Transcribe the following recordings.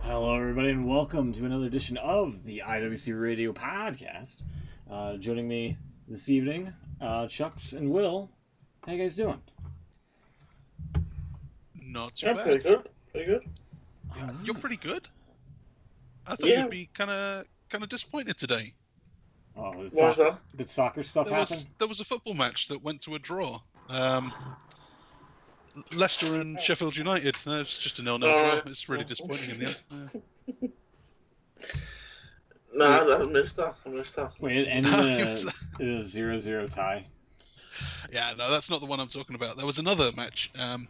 Hello, everybody, and welcome to another edition of the IWC Radio Podcast. Joining me this evening, Chucks and Will. How you guys doing? Not too Yeah, bad. pretty good. Pretty good. Yeah, you're pretty good. I thought Yeah. you'd be kind of disappointed today. Oh, What's that? did soccer stuff happen? There was a football match that went to a draw. Leicester and Sheffield United. It's just a 0-0 draw. It's really disappointing in the end. No, I missed that. Wait, it ended in a 0-0 tie. Yeah, no, that's not the one I'm talking about. There was another match. And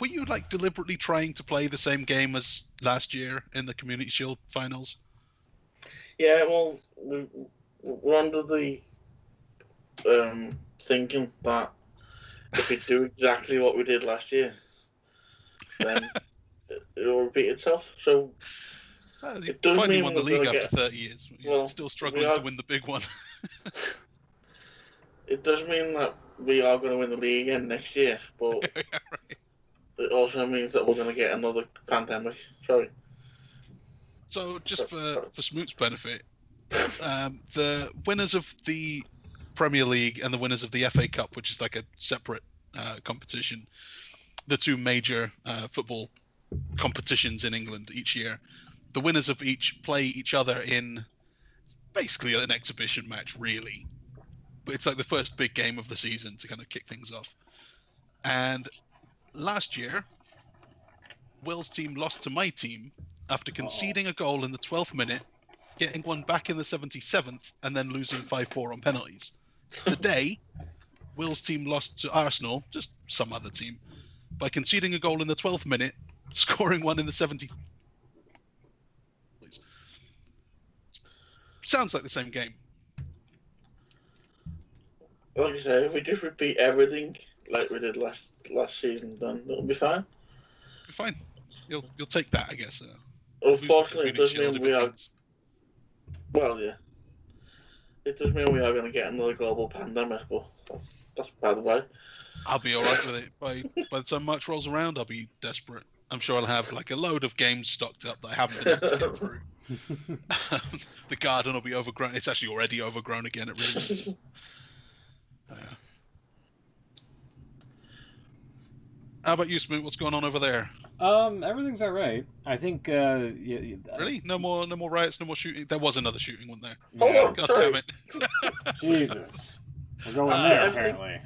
were you like deliberately trying to play the same game as last year in the Community Shield finals? Yeah, well, we're under the thinking that if we do exactly what we did last year, then it'll repeat itself. So You it doesn't finally mean won the we're league gonna after get- 30 years. You're still struggling to win the big one. it does mean that we are going to win the league again next year, but it also means that we're going to get another pandemic. Sorry. So, just for Smoot's benefit, the winners of the Premier League and the winners of the FA Cup, which is like a separate competition, the two major football competitions in England each year, the winners of each play each other in basically an exhibition match, really. But it's like the first big game of the season to kind of kick things off. And last year, Will's team lost to my team after conceding a goal in the 12th minute, getting one back in the 77th, and then losing 5-4 on penalties. Today, Will's team lost to Arsenal, just some other team, by conceding a goal in the 12th minute, scoring one in the 70th. Sounds like the same game. Like I say, if we just repeat everything like we did last season, then it'll be fine. Fine. You'll take that, I guess. Unfortunately, it does Shield mean if we it are. means- Well, yeah. It does mean we are going to get another global pandemic, but that's by the way. I'll be all right with it. By the time March rolls around, I'll be desperate. I'm sure I'll have like a load of games stocked up that I haven't been able to get through. The garden will be overgrown. It's actually already overgrown again. It really is. How about you, Smoot? What's going on over there? Everything's all right. I think. Really? No more riots. No more shooting. There was another shooting one there. Hold on, God sorry. damn it! Jesus, we're going there apparently.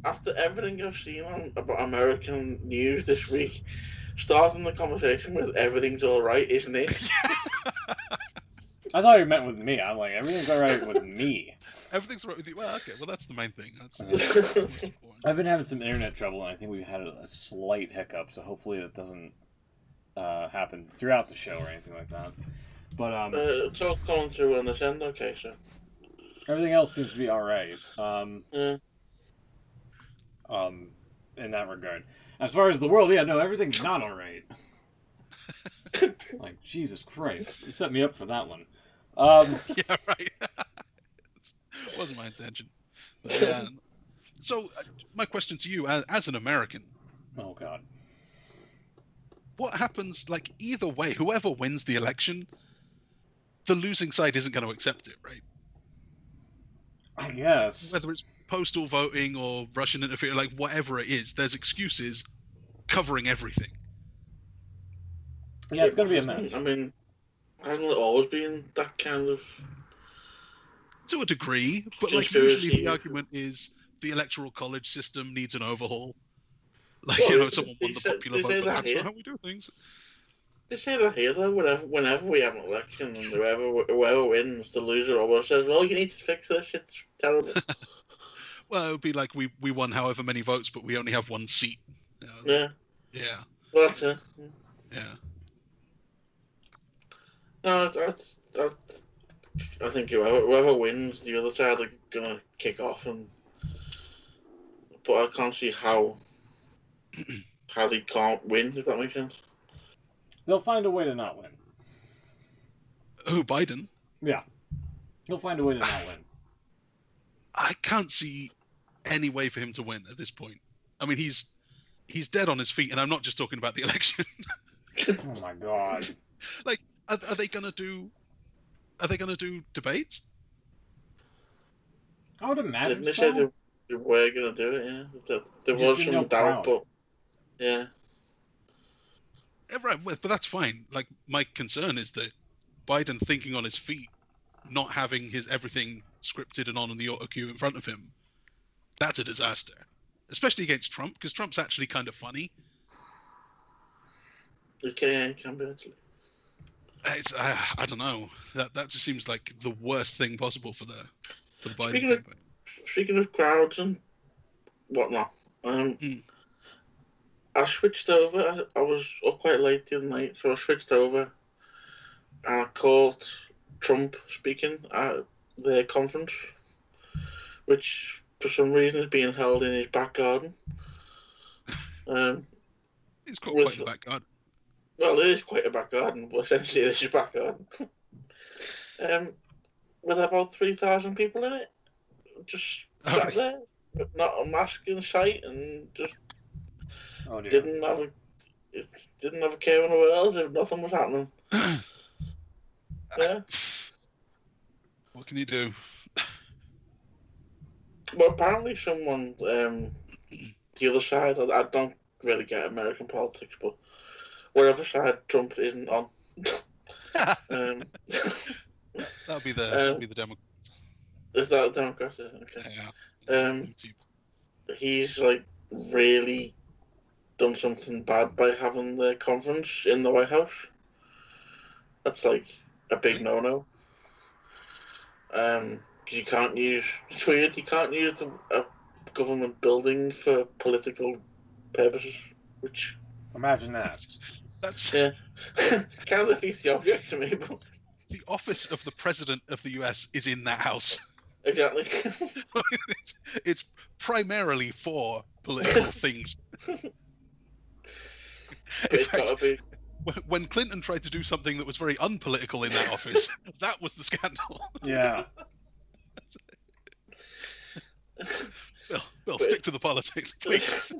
After everything I've seen about American news this week, starting the conversation with "everything's all right," isn't it? I thought you meant with me. I'm like, everything's all right with me. Everything's right with you. Well, okay. Well, that's the main thing. That's most important. I've been having some internet trouble, and I think we've had a slight hiccup, so hopefully that doesn't happen throughout the show or anything like that. But it's all coming through on this end, okay, so. everything else seems to be all right. Yeah. In that regard, as far as the world, yeah, no, everything's not all right. Like Jesus Christ, you set me up for that one. Yeah, right. Wasn't my intention. But, yeah. So, my question to you, as an American, Oh God. what happens? Like either way, whoever wins the election, the losing side isn't going to accept it, right? I guess. Whether it's postal voting or Russian interference, like whatever it is, there's excuses covering everything. Yeah, it's going to be a mess. I mean, hasn't it always been that kind of? To a degree, but like Conspiracy. usually the argument is the electoral college system needs an overhaul. Like, Well, someone they won the say- popular they vote, say but that that's here. not how we do things. They say that here though. Whenever we have an election and whoever wins, the loser always says, "Well, you need to fix this. It's terrible." Well, it would be like we won however many votes, but we only have one seat. Yeah. Yeah. Well, that's it. Yeah. No, that's. I think whoever wins, the other side are gonna kick off, but I can't see how they can't win, if that makes sense. They'll find a way to not win. Oh, Biden? Yeah. He'll find a way to not win. I can't see any way for him to win at this point. I mean, he's dead on his feet, and I'm not just talking about the election. Oh my god. Like, are they gonna do? Are they gonna do debates? I would imagine Didn't they say so. they were going to do it, yeah? There Just was didn't know some doubt, crowd. but yeah. Right, but that's fine. Like, my concern is that Biden thinking on his feet, not having his everything scripted and on the auto cue in front of him, that's a disaster. Especially against Trump, because Trump's actually kind of funny. It can be, actually. It's I don't know. That just seems like the worst thing possible for the Biden Speaking of, campaign. speaking of crowds and whatnot, Mm. I switched over. I was up quite late the other night, so I switched over and I caught Trump speaking at the conference, which for some reason is being held in his back garden. He's got quite With the back garden. Well, it is quite a back garden, but essentially it is his back garden. With about 3,000 people in it, just sat there, not a mask in sight, and just Oh dear. didn't have a care in the world if nothing was happening. Yeah. What can you do? Well, apparently someone, the other side, I don't really get American politics, but whatever side Trump isn't on, that'll be the Democrat. is that a Democrat? Okay. Yeah. He's like really done something bad by having the conference in the White House. That's like a big no-no. Because you can't use, it's weird, you can't use a government building for political purposes, which... Imagine that. That's yeah. Kind of defeats the object to me, but... The office of the president of the US is in that house. Exactly. It's primarily for political things. In fact, when Clinton tried to do something that was very unpolitical in that office, that was the scandal. Yeah. Bill, stick to the politics, please.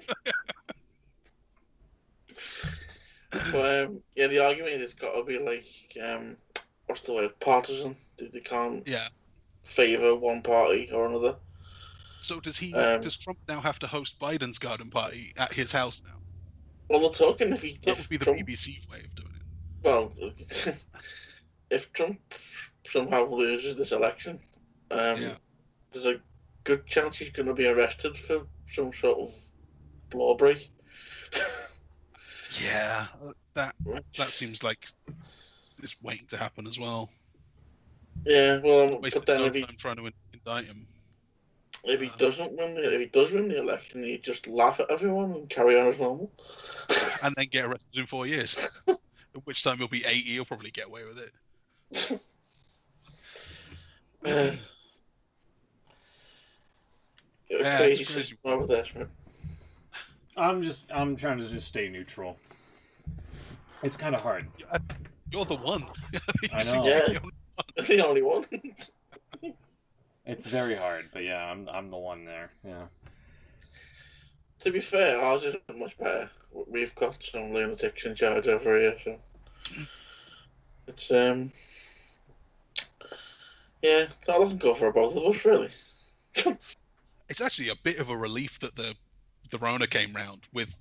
But yeah, the argument has got to be like, what's the word? Partisan. They can't favour one party or another. So does Trump now have to host Biden's garden party at his house now? Well, they're talking that would be the Trump, BBC way of doing it. Well, if Trump somehow loses this election, there's a good chance he's going to be arrested for some sort of law break. Yeah, that seems like it's waiting to happen as well. Yeah, well, but then if I'm trying to indict him. If he does win the election, he'd just laugh at everyone and carry on as normal. And then get arrested in 4 years. At which time he'll be 80, he'll probably get away with it. Crazy over there, man. I'm trying to just stay neutral. It's kind of hard. You're the one. I know. Yeah, the only one. It's very hard, but yeah, I'm the one there. Yeah. To be fair, ours isn't much better. We've got some lunatics in charge over here, so it's yeah, it's not looking good for both of us, really. It's actually a bit of a relief that the Rona came round with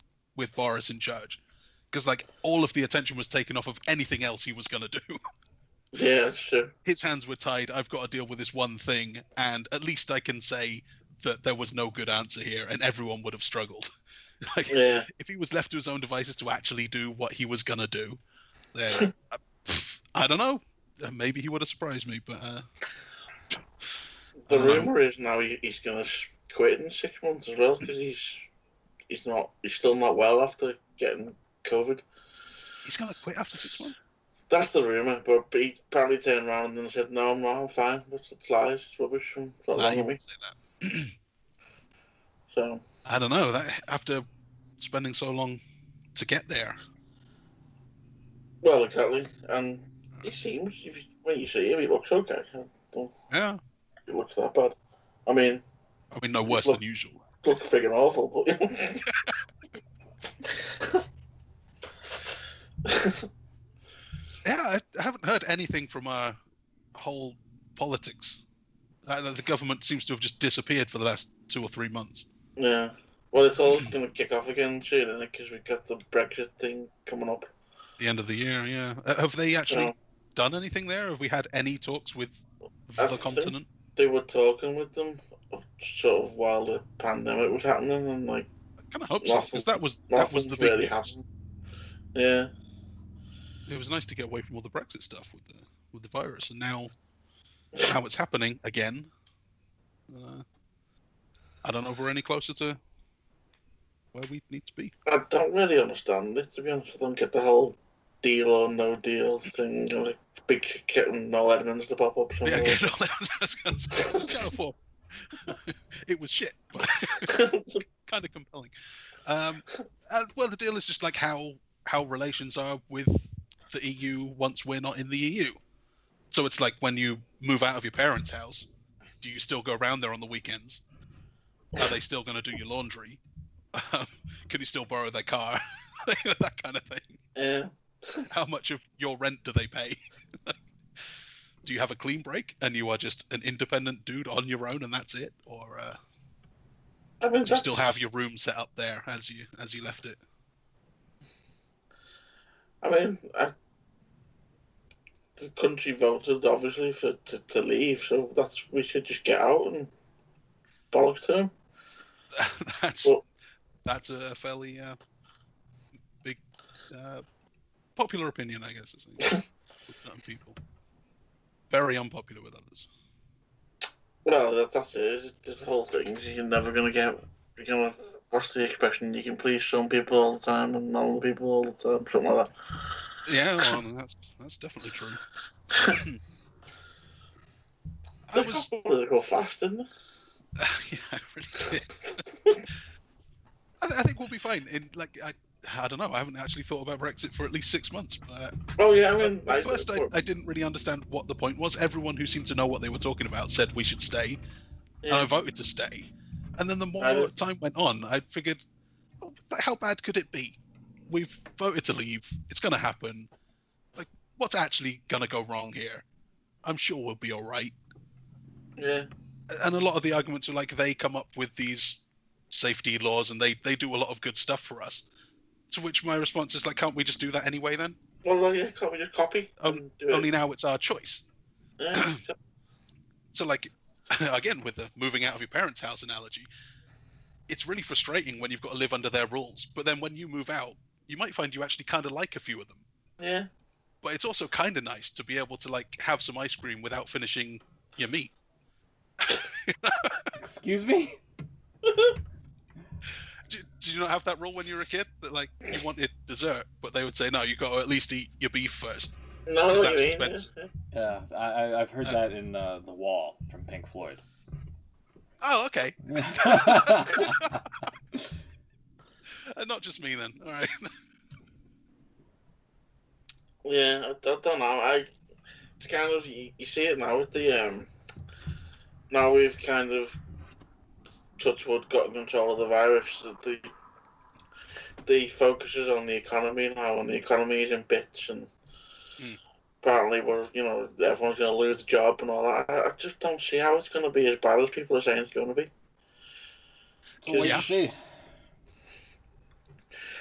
Boris in charge, because like all of the attention was taken off of anything else he was going to do. Yeah, that's true. His hands were tied. I've got to deal with this one thing, and at least I can say that there was no good answer here, and everyone would have struggled. Like, if he was left to his own devices to actually do what he was gonna do, then I don't know. Maybe he would have surprised me, but the rumor is now he's gonna quit in 6 months as well, because he's still not well after getting COVID. He's gonna quit after 6 months. That's the rumour, but he apparently turned around and said, "No, I'm fine. It's lies. It's rubbish. It's not wrong with me." So I don't know. That after spending so long to get there. Well, exactly, and he seems. When you see him, he looks okay. Yeah, he looks that bad. I mean, no worse than usual. Look friggin' awful, but Yeah, I haven't heard anything from our whole politics. The government seems to have just disappeared for the last 2 or 3 months. Yeah. Well, it's all going to kick off again soon, isn't it? Because we've got the Brexit thing coming up. The end of the year, yeah. Have they actually done anything there? Have we had any talks with the continent? They were talking with them sort of while the pandemic was happening, and like. I kind of hope so, because that was the big really news. happened. Yeah. It was nice to get away from all the Brexit stuff with the virus, and now it's happening again. I don't know if we're any closer to where we need to be. I don't really understand it, to be honest. I don't get the whole deal or no deal thing. You know, like big kit and no evidence to pop up somewhere. Yeah, it was shit, but kind of compelling. Well, the deal is just like how relations are with the EU once we're not in the EU. So it's like when you move out of your parents' house, do you still go around there on the weekends? Are they still going to do your laundry? Can you still borrow their car? That kind of thing. Yeah. How much of your rent do they pay? Do you have a clean break and you are just an independent dude on your own and that's it? Or do you still have your room set up there as you left it? I mean, the country voted obviously to leave, so we should just get out and bollocks to him. That's a fairly big popular opinion, I guess, with certain people. Very unpopular with others. Well, that's it. The whole thing is you're never going to get. You're going to. What's the expression? You can please some people all the time and not other people all the time. Something like that. Yeah, well, that's definitely true. They got political fast, didn't they? Yeah, I really did. I think we'll be fine. I don't know. I haven't actually thought about Brexit for at least 6 months. But, oh yeah, I mean, at first I didn't really understand what the point was. Everyone who seemed to know what they were talking about said we should stay, and I voted to stay. And then the more time went on, I figured, how bad could it be? We've voted to leave. It's going to happen. Like, what's actually going to go wrong here? I'm sure we'll be all right. Yeah. And a lot of the arguments are like they come up with these safety laws and they do a lot of good stuff for us. To which my response is like, can't we just do that anyway then? Well, yeah, can't we just copy? Only now it's our choice. Yeah. So like, again, with the moving out of your parents' house analogy, it's really frustrating when you've got to live under their rules. But then when you move out, you might find you actually kind of like a few of them. Yeah. But it's also kind of nice to be able to like have some ice cream without finishing your meat. Excuse me? Did you not have that rule when you were a kid that like you wanted dessert, but they would say no, you got to at least eat your beef first? No, that's expensive. Yeah, I've heard that in The Wall from Pink Floyd. Oh, okay. Not just me then. All right. Yeah, I don't know. It's kind of you see it now with the now we've kind of touch wood got control of the virus. The focus is on the economy now, and the economy is in bits, and apparently everyone's going to lose a job and all that. I just don't see how it's going to be as bad as people are saying it's going to be. Well, yeah. See.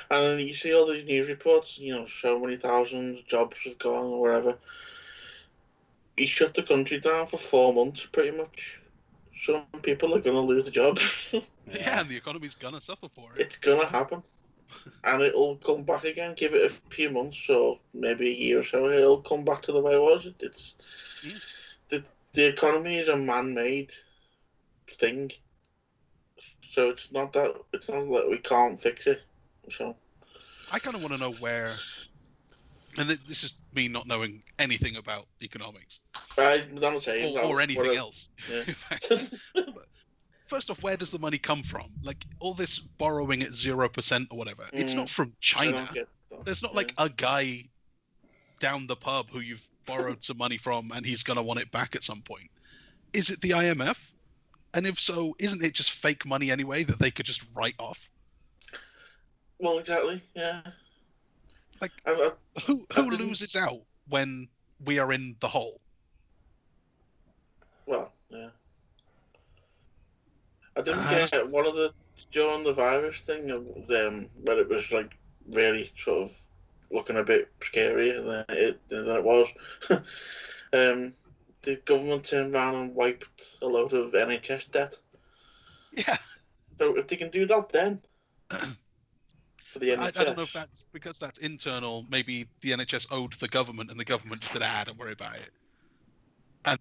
And you see all these news reports, so many thousands of jobs have gone or whatever. He shut the country down for 4 months, pretty much. Some people are going to lose a job. Yeah, and the economy's going to suffer for it. It's going to happen. And it'll come back again. Give it a few months or maybe a year or so. It'll come back to the way it was. The economy is a man-made thing. So it's not that we can't fix it. So I kind of want to know where, and this is me not knowing anything about economics or anything else. Yeah. But first off, where does the money come from? Like all this borrowing at 0% or whatever, it's not from China. There's not like a guy down the pub who you've borrowed some money from and he's going to want it back at some point. Is it the IMF? And if so, isn't it just fake money anyway that they could just write off? Well, exactly, yeah. Like, I who didn't- loses out when we are in the hole? Well, yeah. I didn't Uh, get one of the during the virus thing of them where it was like really sort of looking a bit scary than it was. The government turned around and wiped a load of NHS debt. Yeah. So if they can do that then for the NHS, I don't know if that's because that's internal. Maybe the NHS owed the government, and the government just said, don't worry about it.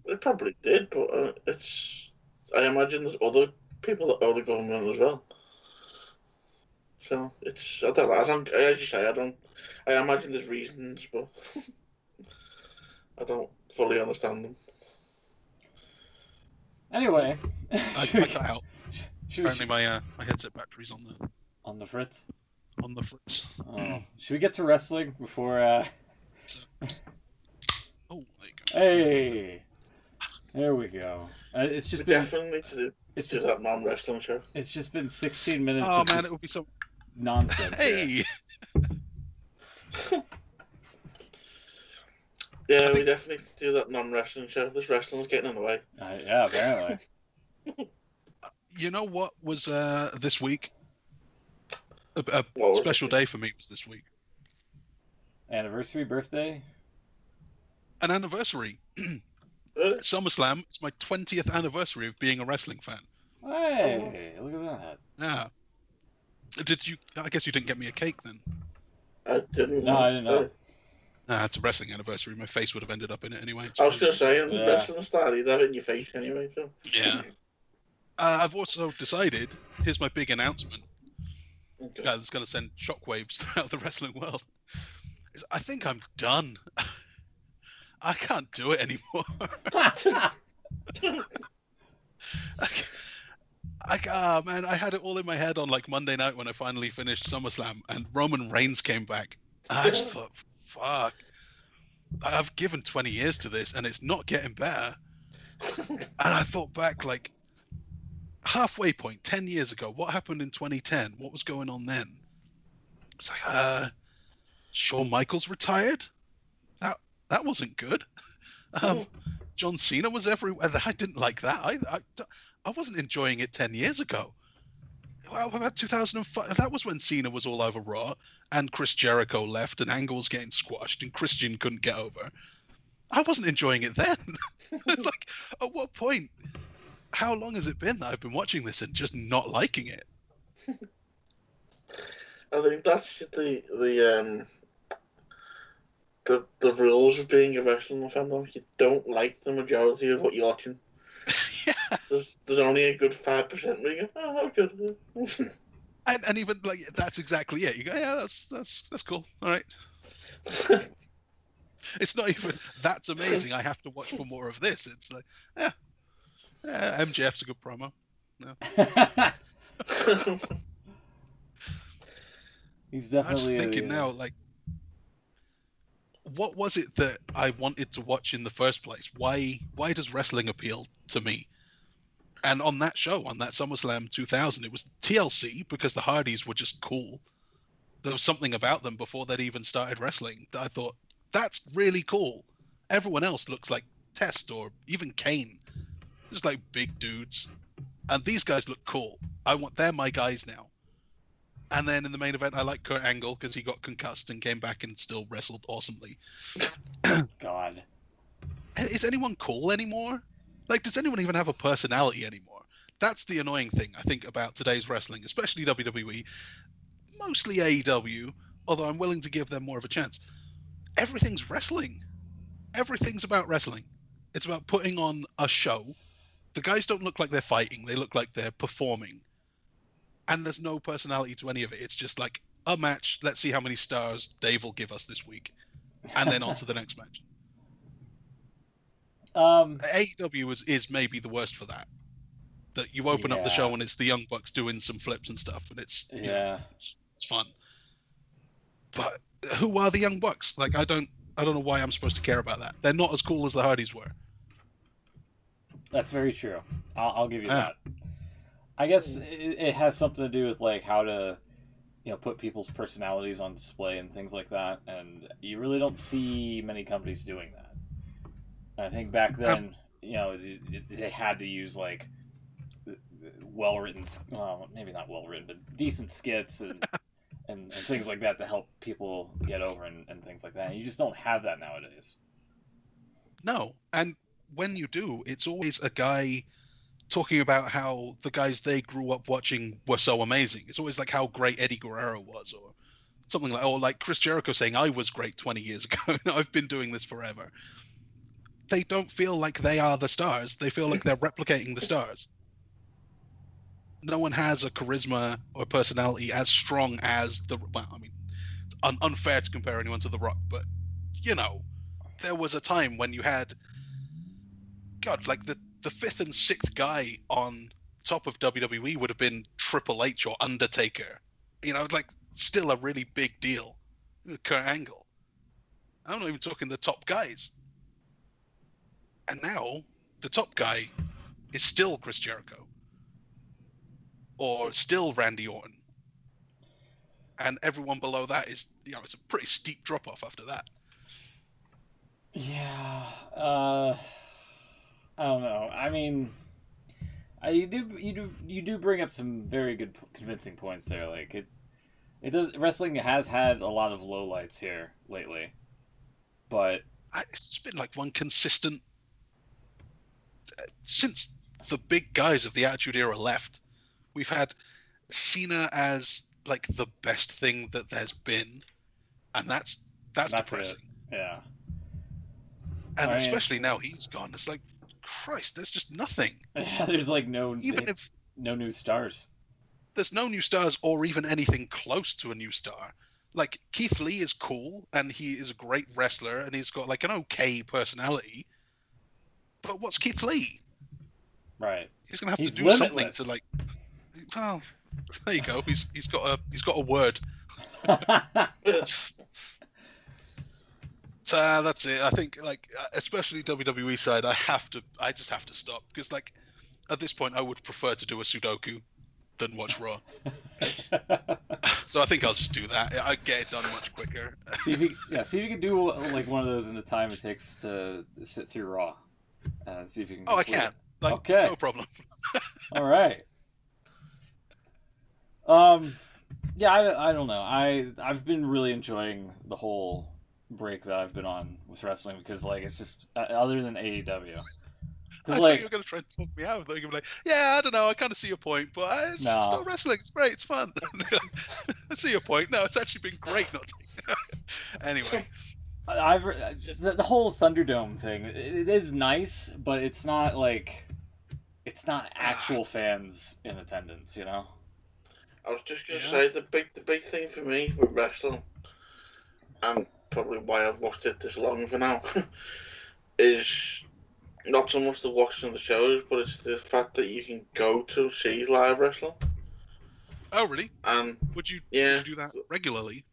they probably did, but I imagine there's other people that owe the government as well. So it's I don't know. As you say, I imagine there's reasons, but I don't fully understand them. Anyway, I cut out. should we, Apparently, my headset battery's on the fritz. on the fritz. Oh, should we get to wrestling before? Oh, there you go. Hey, there we go. It's just We been definitely to it's do just that non-wrestling show. it's just been 16 minutes. Oh of man, just it would be so. nonsense. Hey, Yeah, we definitely need to do that non-wrestling show. This wrestling's getting in the way. Yeah, apparently. you know what was this week? A What was special it? day for me was this week. Anniversary, birthday. An anniversary. Really? SummerSlam. It's my 20th anniversary of being a wrestling fan. Hey, look at that. Yeah. Did you? I guess you didn't get me a cake then. I didn't. No, I didn't know. It's a wrestling anniversary. My face would have ended up in it anyway. I was going to say, Yeah. wrestling started, you'd have it in your face anyway. So. Yeah. I've also decided. Here's my big announcement. Okay. That's going to send shockwaves throughout the wrestling world. I think I'm done. I can't do it anymore. Man, I had it all in my head on like Monday night when I finally finished SummerSlam, and Roman Reigns came back. I just thought, fuck. I've given 20 years to this, and it's not getting better. And I thought back, like, halfway point, 10 years ago, what happened in 2010? What was going on then? It's like, Shawn Michaels retired? That wasn't good. John Cena was everywhere. I didn't like that. I wasn't enjoying it 10 years ago. Well, about 2005, that was when Cena was all over Raw, and Chris Jericho left, and Angle was getting squashed, and Christian couldn't get over. I wasn't enjoying it then. It's like, at what point? How long has it been that I've been watching this and just not liking it? I think that's the rules of being a wrestling fandom. You don't like the majority of what you're watching. Yeah. There's only a good 5% where you go, oh, that was good. And even like that's exactly it. You go, yeah, that's cool. All right. It's not even that's amazing. I have to watch for more of this. It's like, yeah, MJF's a good promo. He's I'm definitely just thinking now, like, what was it that I wanted to watch in the first place? Why does wrestling appeal to me? And on that show, on that SummerSlam 2000, it was TLC because the Hardys were just cool. There was something about them before they'd even started wrestling that I thought, that's really cool. Everyone else looks like Test or even Kane. Just like big dudes. And these guys look cool. They're my guys now. And then in the main event, I like Kurt Angle because he got concussed and came back and still wrestled awesomely. God. Is anyone cool anymore? Like, does anyone even have a personality anymore? That's the annoying thing, I think, about today's wrestling, especially WWE, mostly AEW, although I'm willing to give them more of a chance. Everything's wrestling. Everything's about wrestling. It's about putting on a show. The guys don't look like they're fighting. They look like they're performing. And there's no personality to any of it. It's just like a match. Let's see how many stars Dave will give us this week. And then on to the next match. AEW is maybe the worst for that. That you open up the show and it's the Young Bucks doing some flips and stuff, and it's it's fun. But who are the Young Bucks? Like, I don't know why I'm supposed to care about that. They're not as cool as the Hardys were. That's very true. I'll give you that. I guess it has something to do with like how to put people's personalities on display and things like that, and you really don't see many companies doing that. And I think back then, they had to use like well written, well, maybe not well written, but decent skits and things like that to help people get over and things like that. And you just don't have that nowadays. No, and when you do, it's always a guy talking about how the guys they grew up watching were so amazing. It's always like how great Eddie Guerrero was, or something like, or like Chris Jericho saying, "I was great 20 years ago. I've been doing this forever." They don't feel like they are the stars. They feel like they're replicating the stars. No one has a charisma or personality as strong as the. Well, I mean, it's unfair to compare anyone to The Rock, but there was a time when you had, God, like the fifth and sixth guy on top of WWE would have been Triple H or Undertaker. Like still a really big deal. Kurt Angle. I'm not even talking the top guys. And now the top guy is still Chris Jericho or still Randy Orton. And everyone below that is, it's a pretty steep drop off after that. Yeah. I don't know. I mean, you do bring up some very good convincing points there. Like it does. Wrestling has had a lot of lowlights here lately, but it's been like one consistent since the big guys of the Attitude Era left. We've had Cena as like the best thing that there's been, and that's depressing. It. Yeah. And especially now he's gone. It's like, Christ, there's just nothing. Yeah, there's like no new stars. There's no new stars or even anything close to a new star. Like Keith Lee is cool and he is a great wrestler and he's got like an okay personality. But what's Keith Lee? Right. He's gonna have to do limitless. something to like. Well, there you go. He's got a word. So that's it. I think like especially WWE side, I just have to stop because like at this point I would prefer to do a Sudoku than watch Raw. So I think I'll just do that. I get it done much quicker. see if you can do like one of those in the time it takes to sit through Raw. See if you can. Oh, I can. Like, okay. No problem. All right. Yeah, I don't know. I've been really enjoying the whole break that I've been on with wrestling because like it's just other than AEW. I thought you were going to try and talk me out. I thought you were like, yeah, I don't know, I kind of see your point, but it's still wrestling. It's great. It's fun. I see your point. No, it's actually been great. Anyway. The whole Thunderdome thing, it is nice, but it's not actual fans in attendance, I was just going to say the big thing for me with wrestling, and probably why I've watched it this long for now, is not so much the watching of the shows, but it's the fact that you can go to see live wrestling. Oh, really? And would you do that regularly?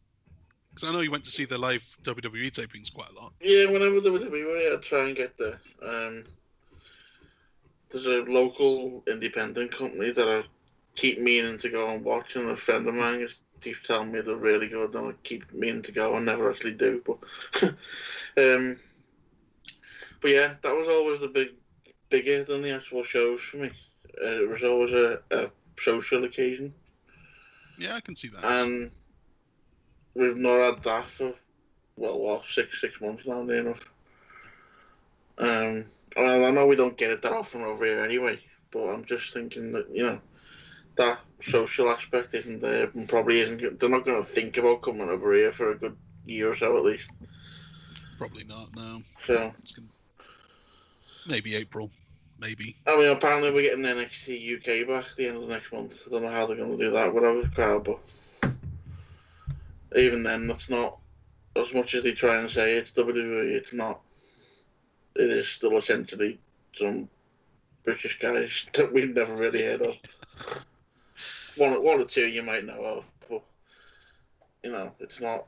Because I know you went to see the live WWE tapings quite a lot. Yeah, whenever there was a WWE, I'd try and get there. There's a local independent company that I keep meaning to go and watch, and a friend of mine keeps telling me they're really good, and I keep meaning to go and never actually do. But but yeah, that was always bigger than the actual shows for me. It was always a social occasion. Yeah, I can see that. And we've not had that for, six months now, near enough. I know we don't get it that often over here anyway, but I'm just thinking that, that social aspect isn't there and probably isn't. They're not going to think about coming over here for a good year or so at least. Probably not, no. So maybe April, maybe. I mean, apparently we're getting NXT UK back at the end of the next month. I don't know how they're going to do that without the crowd, but even then, that's not, as much as they try and say it's WWE, it's not. It is still essentially some British guys that we've never really heard of. One or two you might know of, but it's not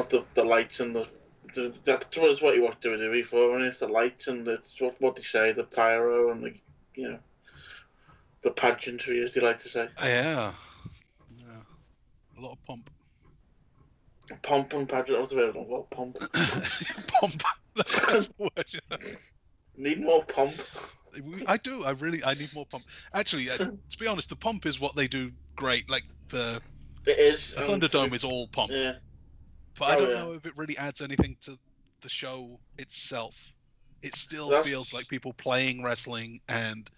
the lights and that's what you watch WWE for, and it's the lights and it's what they say, the pyro and the pageantry, as they like to say. Yeah. A lot of pomp. Pomp and pageant. I was about what pomp. Pomp. That's the word. Need more pomp. I do. I need more pomp. Actually, to be honest, the pomp is what they do great. Like it is. The Thunderdome is all pomp. Yeah. But I don't know if it really adds anything to the show itself. It still feels like people playing wrestling, and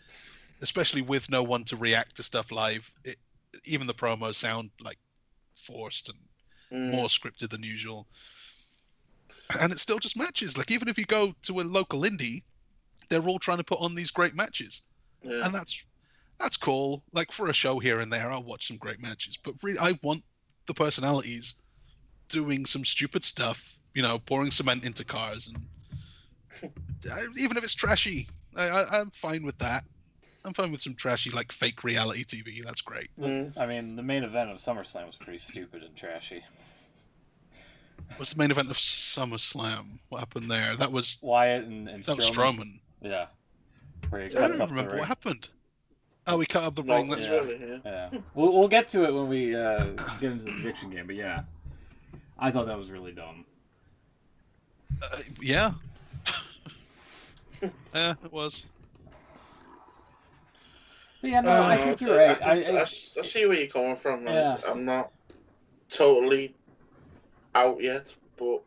especially with no one to react to stuff live, even the promos sound like forced and more scripted than usual. And it's still just matches. Like, even if you go to a local indie, they're all trying to put on these great matches. Yeah. And that's cool. Like, for a show here and there, I'll watch some great matches. But really, I want the personalities doing some stupid stuff, pouring cement into cars. And even if it's trashy, I'm fine with that. I'm fine with some trashy, like, fake reality TV. That's great. I mean, the main event of SummerSlam was pretty stupid and trashy. What's the main event of SummerSlam? What happened there? That was Wyatt and that was Strowman. Yeah. Where he I don't remember what happened. Oh, he cut up the ring. That's yeah. We'll get to it when we get into the prediction game. But yeah, I thought that was really dumb. Yeah. Yeah, it was. But yeah, no, I think you're right. I see where you're coming from. Yeah. I'm not totally out yet, but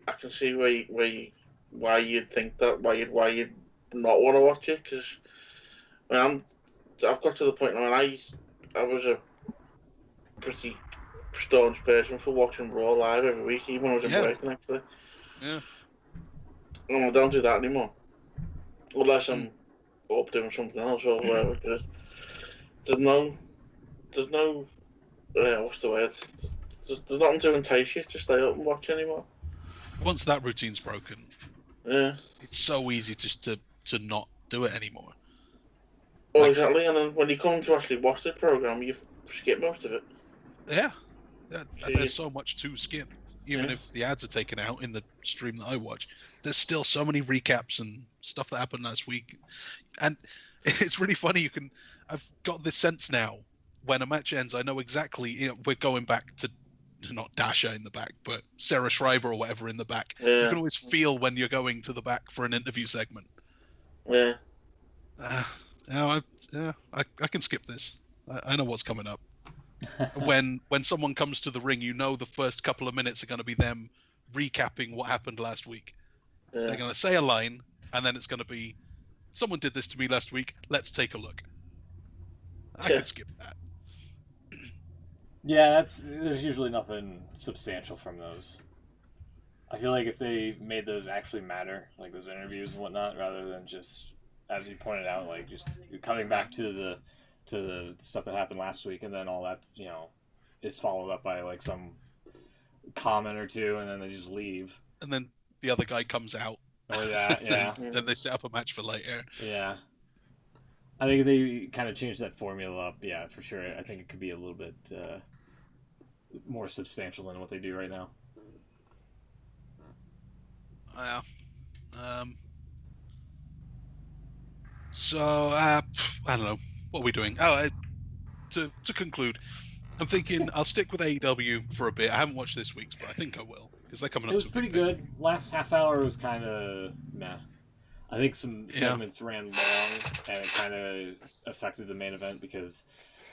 I can see why you'd think that, why you'd not want to watch it, because I've got to the point where I was a pretty staunch person for watching Raw live every week, even when I was in work the next day. Yeah. And I don't do that anymore, unless I'm up doing something else or whatever. There's no what's the word? There's nothing to entice you to stay up and watch anymore. Once that routine's broken, it's so easy just to not do it anymore. Well, exactly, and then when you come to actually watch the program, you skip most of it. Yeah, there's so much to skip. Even if the ads are taken out in the stream that I watch, there's still so many recaps and stuff that happened last week. And it's really funny. I've got this sense now, when a match ends, I know exactly, we're going back to, not Dasha in the back, but Sarah Schreiber or whatever in the back. Yeah. You can always feel when you're going to the back for an interview segment. Yeah. I can skip this. I know what's coming up. When someone comes to the ring, the first couple of minutes are going to be them recapping what happened last week. Yeah. They're going to say a line, and then it's going to be, someone did this to me last week, let's take a look. I can skip that. Yeah, there's usually nothing substantial from those. I feel like if they made those actually matter, like those interviews and whatnot, rather than just, as you pointed out, like just coming back to the stuff that happened last week, and then all that, is followed up by like some comment or two, and then they just leave. And then the other guy comes out. Or that, yeah. Then they set up a match for later. Yeah. I think if they kind of changed that formula up, yeah, for sure. I think it could be a little bit more substantial than what they do right now. Yeah. So, I don't know. What are we doing? To conclude, I'm thinking I'll stick with AEW for a bit. I haven't watched this week's, but I think I will, because they're coming up. It was pretty good. Last half hour was kind of meh. I think some segments ran long, and it kind of affected the main event, because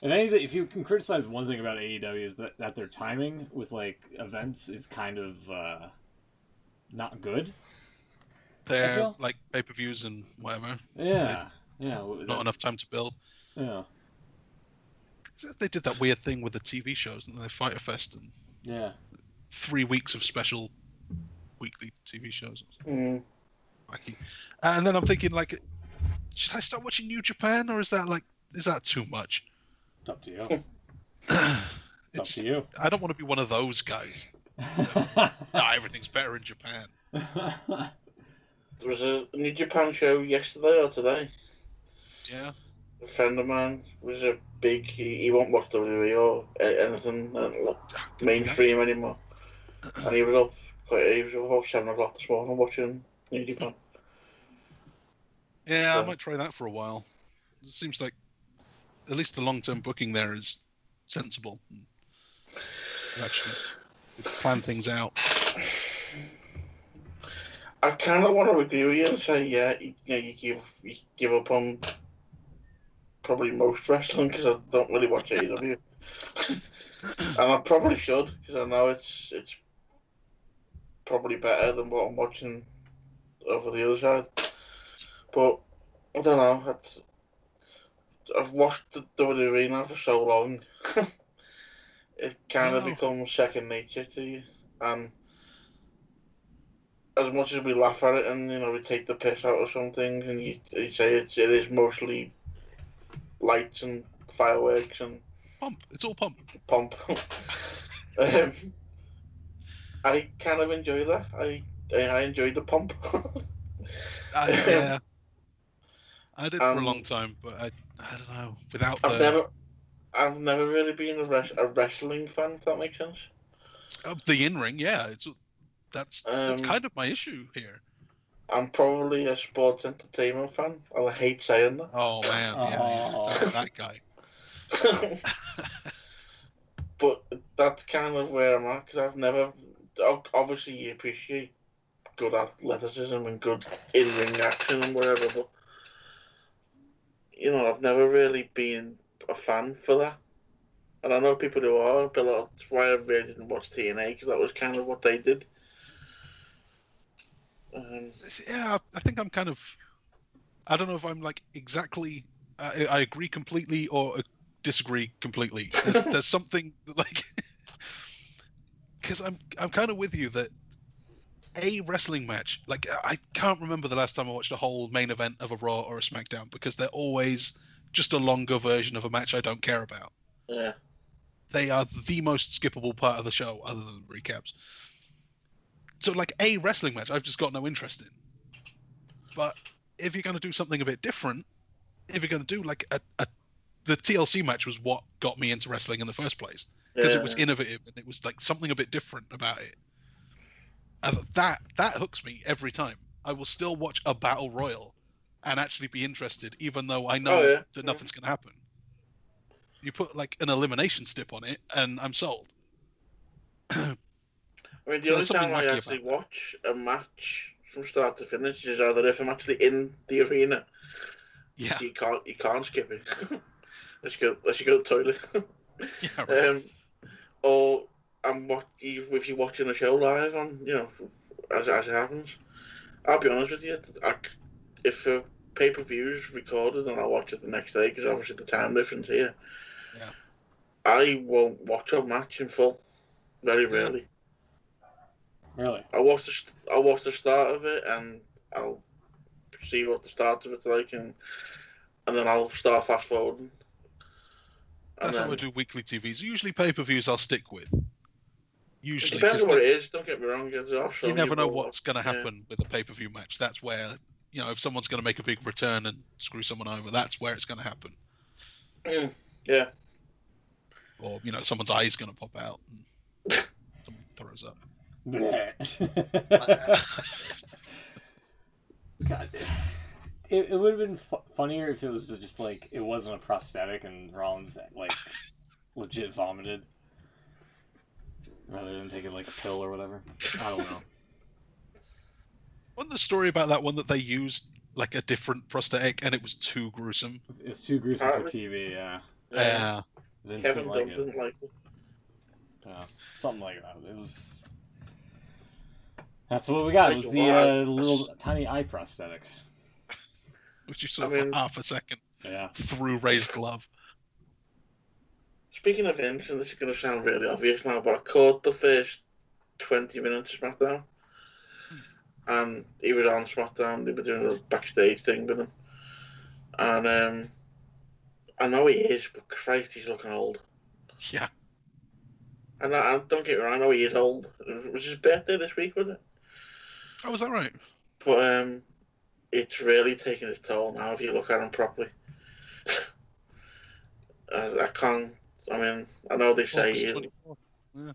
if you can criticize one thing about AEW is that their timing with like events is kind of not good. They're like pay-per-views and whatever. Yeah. Not enough time to build. Yeah. They did that weird thing with the TV shows, and they Fyter Fest, and 3 weeks of special weekly TV shows. Mm. Wacky. And then I'm thinking, like, should I start watching New Japan, or is that too much? It's up to you. It's up to you. I don't want to be one of those guys. Everything's better in Japan. There was a New Japan show yesterday or today. Yeah. A friend of mine was a big. He won't watch WWE or anything mainstream anymore. And he was up about 7 o'clock this morning watching New Japan. Yeah, I might try that for a while. It seems like at least the long-term booking there is sensible. You actually plan things out. I kind of want to agree with you and say, yeah, you give up on probably most wrestling because I don't really watch AEW, and I probably should because I know it's probably better than what I'm watching over the other side. But I don't know. I've watched the WWE now for so long, it kind of becomes second nature to you, and as much as we laugh at it and we take the piss out of some things, and you say it is mostly lights and fireworks and Pump. It's all pump. I kind of enjoy that. I enjoy the pump. Yeah, I did for a long time, but I don't know. Without I've never really been a wrestling fan. If that makes sense. The in-ring, yeah, that's kind of my issue here. I'm probably a sports entertainment fan. I hate saying that. Oh man, yeah, that guy. But that's kind of where I'm at because I've never. Obviously, you appreciate good athleticism and good in-ring action and whatever, but I've never really been a fan for that. And I know people who are, but that's why I really didn't watch TNA because that was kind of what they did. Yeah, I think I'm kind of. I don't know if I'm like exactly. I agree completely or disagree completely. There's something like because I'm kind of with you that a wrestling match, like I can't remember the last time I watched a whole main event of a Raw or a SmackDown because they're always just a longer version of a match I don't care about. Yeah. They are the most skippable part of the show other than recaps. So like a wrestling match I've just got no interest in. But if you're going to do something a bit different, if you're going to do like the TLC match was what got me into wrestling in the first place because it was innovative and it was like something a bit different about it. And that hooks me every time. I will still watch a battle royal and actually be interested, even though I know that nothing's going to happen. You put like an elimination stip on it, and I'm sold. I mean, the only time I actually watch a match from start to finish is either if I'm actually in the arena. Yeah. You can't skip it. Let's go to the toilet. Yeah. Right. Or if you're watching a show live on, as it happens. I'll be honest with you. If a pay-per-view is recorded and I'll watch it the next day because obviously the time difference here. Yeah. I won't watch a match in full. Very rarely. Really? I'll watch the start of it and I'll see what the start of it's like and then I'll start fast forwarding. That's how I do weekly TVs. Usually pay-per-views I'll stick with. Usually. It depends on what it is. Don't get me wrong. You never know what's going to happen with a pay-per-view match. That's where, if someone's going to make a big return and screw someone over, that's where it's going to happen. Yeah. Or, someone's eye's going to pop out and someone throws up. God. It would have been funnier if it was just like it wasn't a prosthetic and Rollins like legit vomited rather than taking like a pill or whatever. I don't know. Wasn't the story about that one that they used like a different prosthetic and it was too gruesome? It was too gruesome for TV. Yeah. Kevin Dunn didn't like it. Yeah, something like that. It was. That's what we got. It was the little tiny eye prosthetic. Which you saw for half a second. Yeah. Through Ray's glove. Speaking of Vince, and this is going to sound really obvious now, but I caught the first 20 minutes of SmackDown. And he was on SmackDown. They were doing a backstage thing with him. And I know he is, but Christ, he's looking old. Yeah. And I don't get me wrong, I know he is old. It was his birthday this week, wasn't it? Oh, was that right? But it's really taking its toll now if you look at him properly. I can't. I mean, I know they say. Yeah.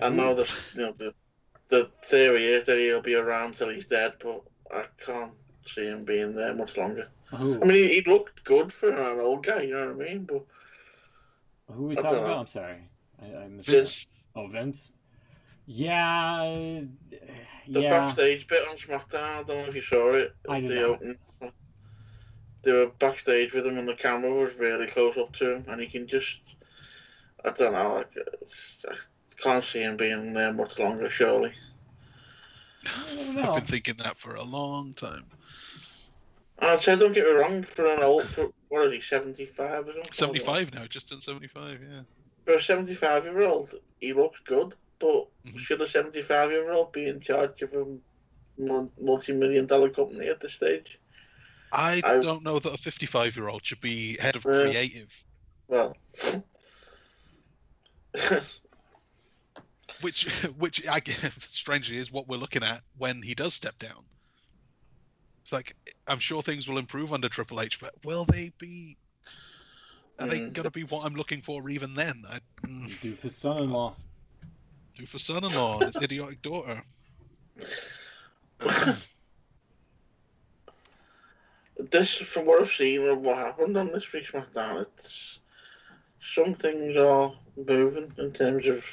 I know the theory is that he'll be around till he's dead, but I can't see him being there much longer. Ooh. I mean, he looked good for an old guy, you know what I mean? But Who are we I talking don't about? know. I'm sorry. I missed that. Vince, Oh, Vince? Yeah. the Yeah. backstage bit on SmackDown, I don't know if you saw it. I did The not. opening. They were backstage with him, and the camera was really close up to him, and you can just, I don't know, like, I can't see him being there much longer, surely. You never I've know. been thinking that for a long time. I'd say, don't get me wrong, what is he, 75 or something? 75 now, just turned 75, yeah. For a 75-year-old, he looks good, but should a 75-year-old be in charge of a multi-million-dollar company at this stage? I don't know that a 55-year-old should be head of creative. Well, which I guess, strangely is what we're looking at when he does step down. It's like, I'm sure things will improve under Triple H, but will they be? Are they going to be what I'm looking for even then? Doofus son-in-law. Doofus son-in-law and his idiotic daughter. This, from what I've seen of what happened on this week's SmackDown, some things are moving in terms of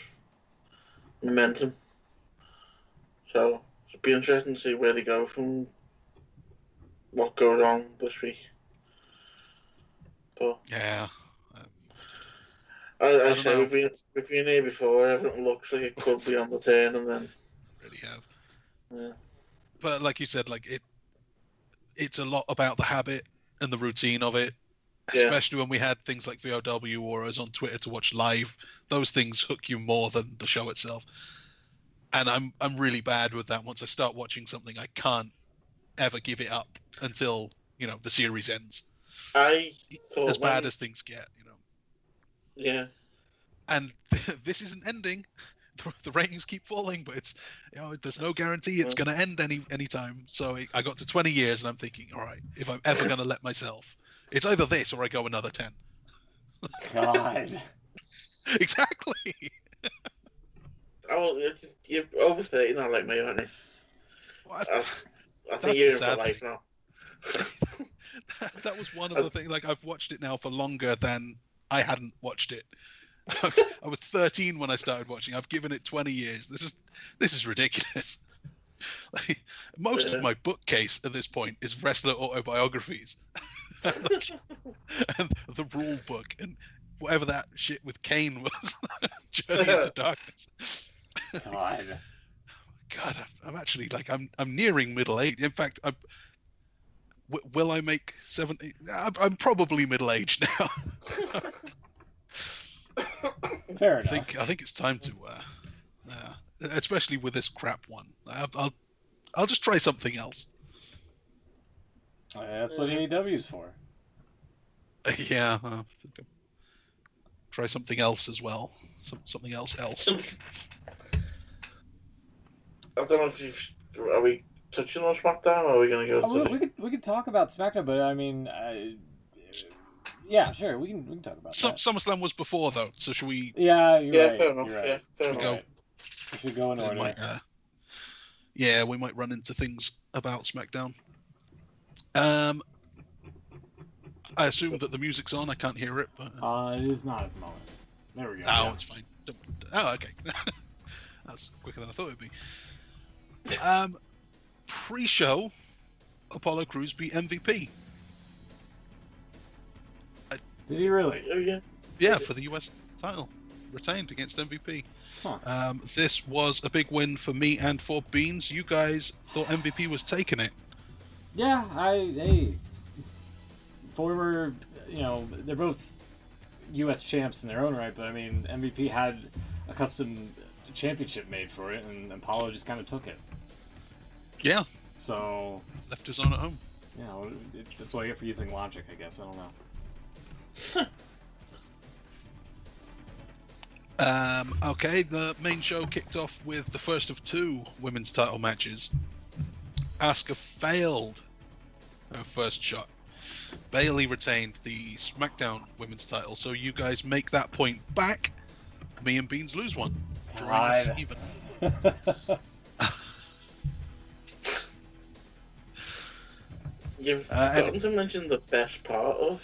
momentum. So it'll be interesting to see where they go from what goes on this week. But yeah, I say we've been here before. Everything looks like it could be on the turn, and then really have. Yeah. But like you said, like it's a lot about the habit and the routine of it. Especially when we had things like VOW or us on Twitter to watch live, those things hook you more than the show itself. And I'm really bad with that. Once I start watching something, I can't ever give it up until the series ends. I thought as bad as things get, Yeah. And this isn't ending. The ratings keep falling, but it's there's no guarantee it's going to end anytime. So I got to 20 years, and I'm thinking, all right, if I'm ever going to let myself, it's either this or I go another 10. God. Exactly. Oh, you're over 30 now, like me, aren't you? Well, I think you're in for life now. That was one of the things. Like, I've watched it now for longer than I hadn't watched it. I was 13 when I started watching. I've given it 20 years. This is ridiculous. Like, most of my bookcase at this point is wrestler autobiographies. And the rule book and whatever that shit with Kane was. Journey into Darkness. God, I'm actually like I'm nearing middle age. In fact, will I make 70? I'm probably middle aged now. Fair enough. I think it's time to, especially with this crap one. I'll just try something else. That's what AEW's for. Yeah. Try something else as well. Something else. I don't know if are we touching on SmackDown, or are we going to go to we could talk about SmackDown, but I mean, yeah, sure, we can talk about that. SummerSlam was before, though, so should we? Yeah, you're right. Fair enough. You're right. Yeah, fair enough. We should go in order. Yeah, we might run into things about SmackDown. I assume that the music's on. I can't hear it, but it is not at the moment. There we go. Oh, it's fine. Okay. That's quicker than I thought it'd be. Pre-show, Apollo Crews beat MVP. Did he really? Oh, yeah. Yeah, for the US title, retained against MVP. Huh. This was a big win for me and for Beans. You guys thought MVP was taking it. Yeah, former, they're both U.S. champs in their own right, but I mean, MVP had a custom championship made for it, and Apollo just kind of took it. Yeah. So left his own at home. Yeah, that's what I get for using logic, I guess. I don't know. Okay, the main show kicked off with the first of two women's title matches. Asuka failed her first shot. Bayley retained the SmackDown women's title, so you guys make that point back. Me and Beans lose one. Drawing us even. You've forgotten to mention the best part of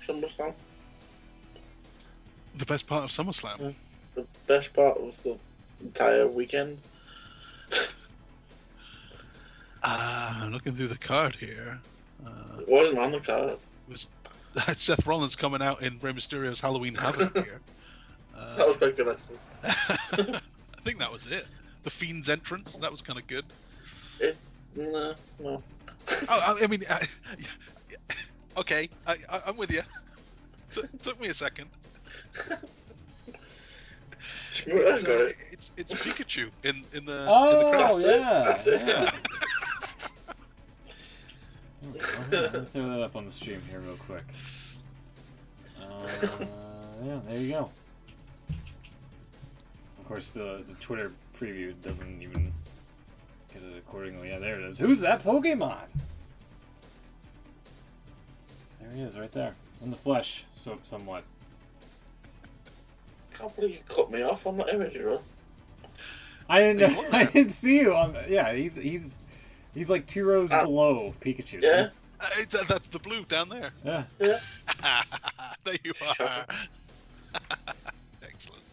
SummerSlam. The best part of SummerSlam. Yeah. The best part of the entire weekend. I'm looking through the card here. It wasn't on the card. Was Seth Rollins coming out in Rey Mysterio's Halloween Havoc here? That was quite good, actually. I think that was it. The Fiend's entrance, that was kind of good. No. I mean, okay, I'm with you. Took me a second. It's Pikachu in the crowd. That's it. Yeah. Let me throw that up on the stream here real quick. Yeah, there you go. Of course, the Twitter preview doesn't even get it accordingly. Yeah, there it is. Who's that Pokemon? There he is, right there. In the flesh, somewhat. I can't believe you cut me off on that image, bro. I didn't know. I didn't see you on. Yeah, he's like 2 rows below Pikachu. Yeah. That's the blue down there. Yeah. Yeah. There you are. Excellent.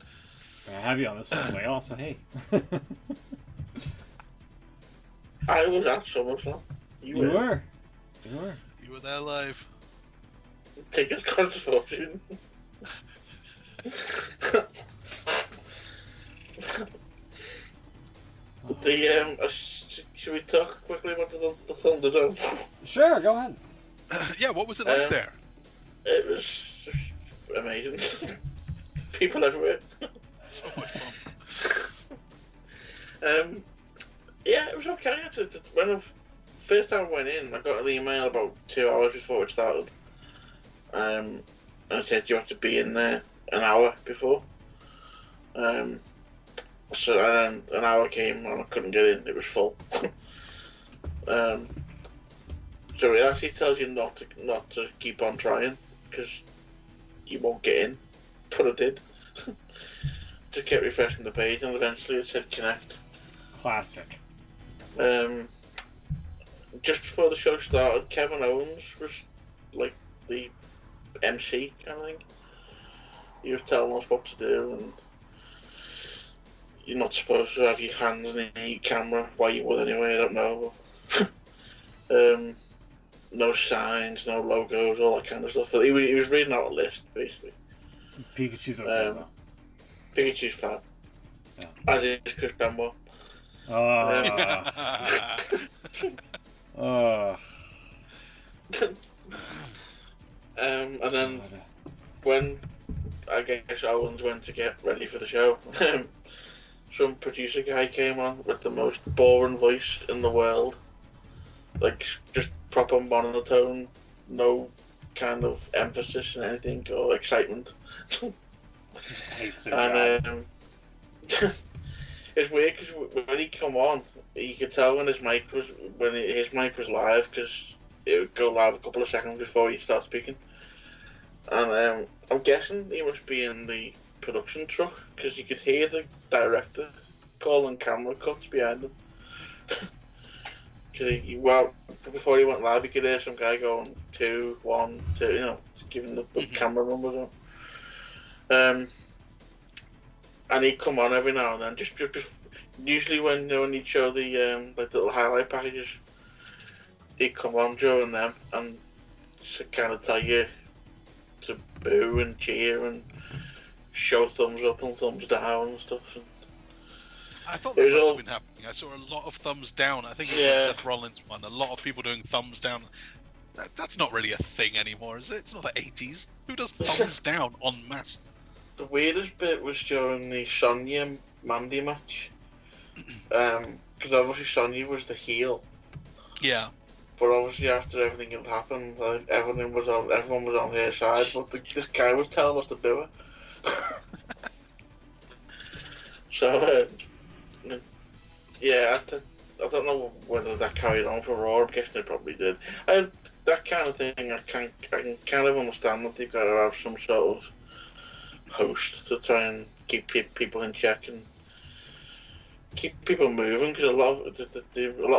I have you on this one way also. Hey. I was at SummerSlam. You were. You were there live. Tickets cost a fortune. Should we talk quickly about the Thunderdome? Sure, go ahead. Yeah, what was it like there? It was just amazing. People everywhere. So much fun. Yeah, it was okay. When the first time I went in, I got an email about 2 hours before it started. And it said you have to be in there an hour before. So and then an hour came and I couldn't get in. It was full. So it actually tells you not to keep on trying because you won't get in. But I did. Just kept refreshing the page and eventually it said connect. Classic. Just before the show started, Kevin Owens was like the MC kind of thing. He was telling us what to do, and you're not supposed to have your hands in the camera. Why you would anyway, I don't know. No signs, no logos, all that kind of stuff. He was reading out a list, basically. Pikachu's okay, though. Pikachu's fine. Yeah. As is Chris Benoit. And then when I guess Owens went to get ready for the show, some producer guy came on with the most boring voice in the world, like just proper monotone, no kind of emphasis in anything or excitement. And it's weird because when he come on, you could tell when his mic was live because it would go live a couple of seconds before he started speaking. And I'm guessing he must be in the production truck because you could hear the director calling camera cuts behind him. Because before he went live, you could hear some guy going 2, 1, 2, giving the camera numbers on. And he'd come on every now and then, just usually when he'd show the little highlight packages, he'd come on during them and kind of tell you to boo and cheer and show thumbs up and thumbs down and stuff. And I thought that must have been happening. I saw a lot of thumbs down. I think it was Seth Rollins one. A lot of people doing thumbs down. That's not really a thing anymore, is it? It's not the 80s. Who does thumbs down en masse? The weirdest bit was during the Sonya Mandy match. Because obviously Sonya was the heel. Yeah. But obviously after everything had happened, everyone was on her side. But this guy was telling us to do it. So, yeah, I don't know whether that carried on for Raw. I'm guessing it probably did. That kind of thing, I can kind of understand that they've got to have some sort of host to try and keep people in check and keep people moving, because a lot of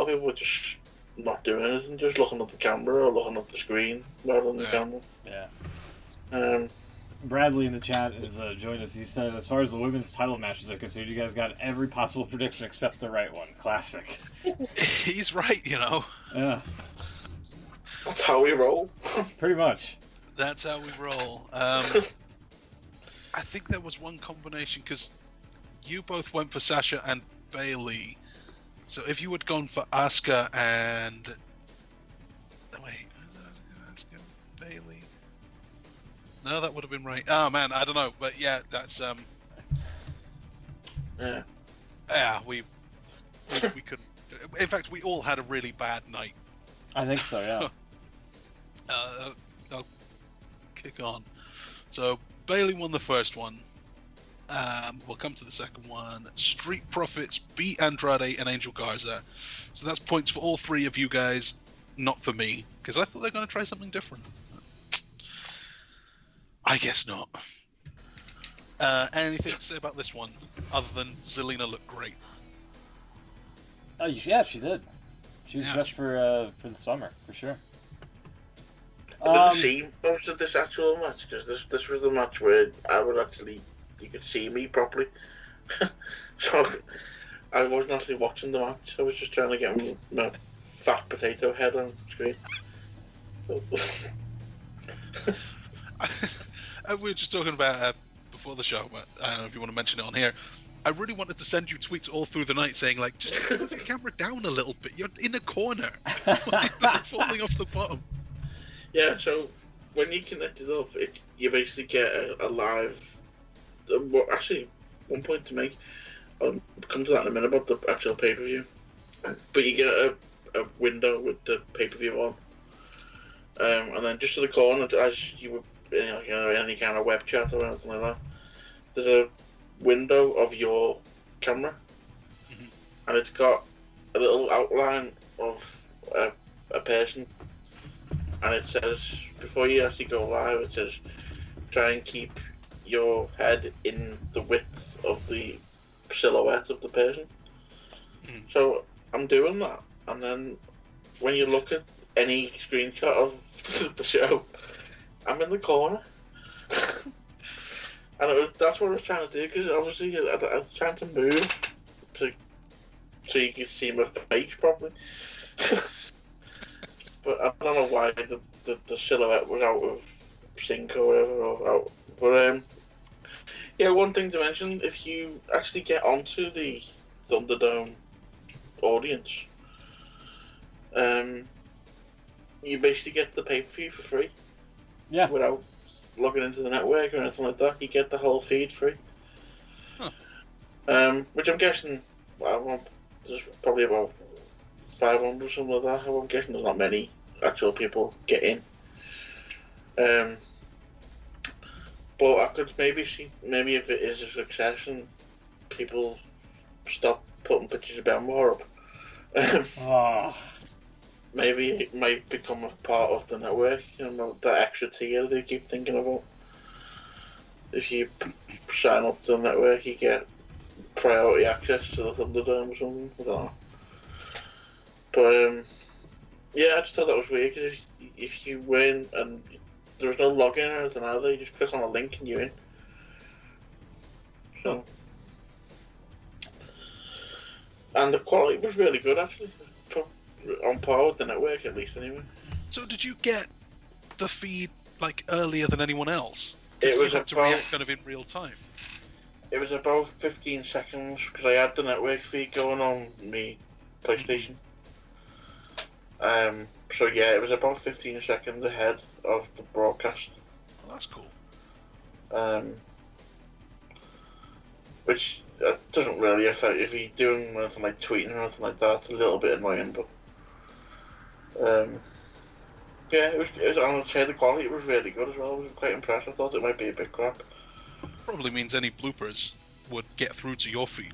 people were just not doing anything, just looking at the camera or looking at the screen rather than the camera. Yeah. Bradley in the chat has joined us. He said, as far as the women's title matches are concerned, you guys got every possible prediction except the right one. Classic. He's right, you know. Yeah. That's how we roll. Pretty much. That's how we roll. I think there was one combination, because you both went for Sasha and Bailey. So if you had gone for Asuka and... Wait, Asuka, Bailey... No, that would have been right. Oh, man, I don't know. But yeah, that's... Yeah. Yeah, we couldn't... In fact, we all had a really bad night. I think so, yeah. I'll kick on. So Bailey won the first one. We'll come to the second one. Street Profits beat Andrade and Angel Garza. So that's points for all three of you guys, not for me, because I thought they were going to try something different. I guess not. Anything to say about this one, other than Zelina looked great? Yeah, she did. She was dressed for the summer, for sure. I didn't see most of this actual match, because this was the match where I would actually, you could see me properly. So I wasn't actually watching the match. I was just trying to get my fat potato head on screen. We were just talking about before the show, but I don't know if you want to mention it on here. I really wanted to send you tweets all through the night saying, like, just put the camera down a little bit. You're in a corner. Falling off the bottom. Yeah, so when you connect it up, you basically get a live... Actually, one point to make. I'll come to that in a minute about the actual pay-per-view. But you get a window with the pay-per-view on. And then just to the corner, as you would in any kind of web chat or anything like that, there's a window of your camera. Mm-hmm. And it's got a little outline of a person. And it says, before you actually go live, it says, try and keep your head in the width of the silhouette of the person. Mm. So I'm doing that. And then when you look at any screenshot of the show, I'm in the corner. And that's what I was trying to do, because obviously I was trying to move so you could see my face properly. But I don't know why the silhouette was out of sync or whatever. But yeah, one thing to mention, if you actually get onto the Thunderdome audience, you basically get the pay-per-view for free. Yeah. Without logging into the network or anything like that, you get the whole feed free. Huh. Which I'm guessing, there's probably about 500 or something like that. I'm guessing there's not many actual people get in. But I could maybe see, if it is a success and people stop putting pictures of Benoit up, maybe it might become a part of the network, that extra tier they keep thinking about. If you sign up to the network, you get priority access to the Thunderdome or something. I don't know. But yeah, I just thought that was weird, because if you win and there was no login or anything either, you just click on a link and you're in. So, and the quality was really good, actually. On par with the network, at least, anyway. So did you get the feed like earlier than anyone else? It was you had to react kind of in real time. It was about 15 seconds, because I had the network feed going on my PlayStation. So yeah, it was about 15 seconds ahead of the broadcast. Well, that's cool. Which doesn't really affect if you're doing anything like tweeting or anything like that. It's a little bit annoying, but yeah, it was. I would say the quality was really good as well. I was quite impressed. I thought it might be a bit crap. Probably means any bloopers would get through to your feed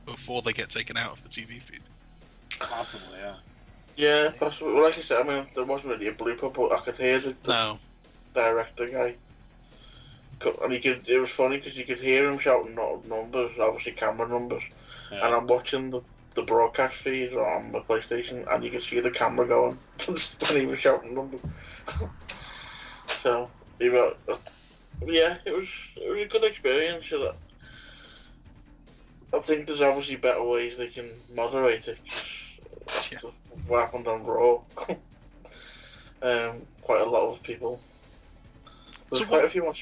before they get taken out of the TV feed. Possibly, yeah. Yeah, possibly. Well, like I said, I mean, there wasn't really a blooper, but I could hear the director guy. And it was funny because you could hear him shouting numbers, obviously camera numbers. Yeah. And I'm watching the broadcast feed on the PlayStation, and you could see the camera going when he was shouting numbers. So, Yeah, it was a good experience. I think there's obviously better ways they can moderate it. Yeah. What happened on Raw? Quite a lot of people. There's quite a few on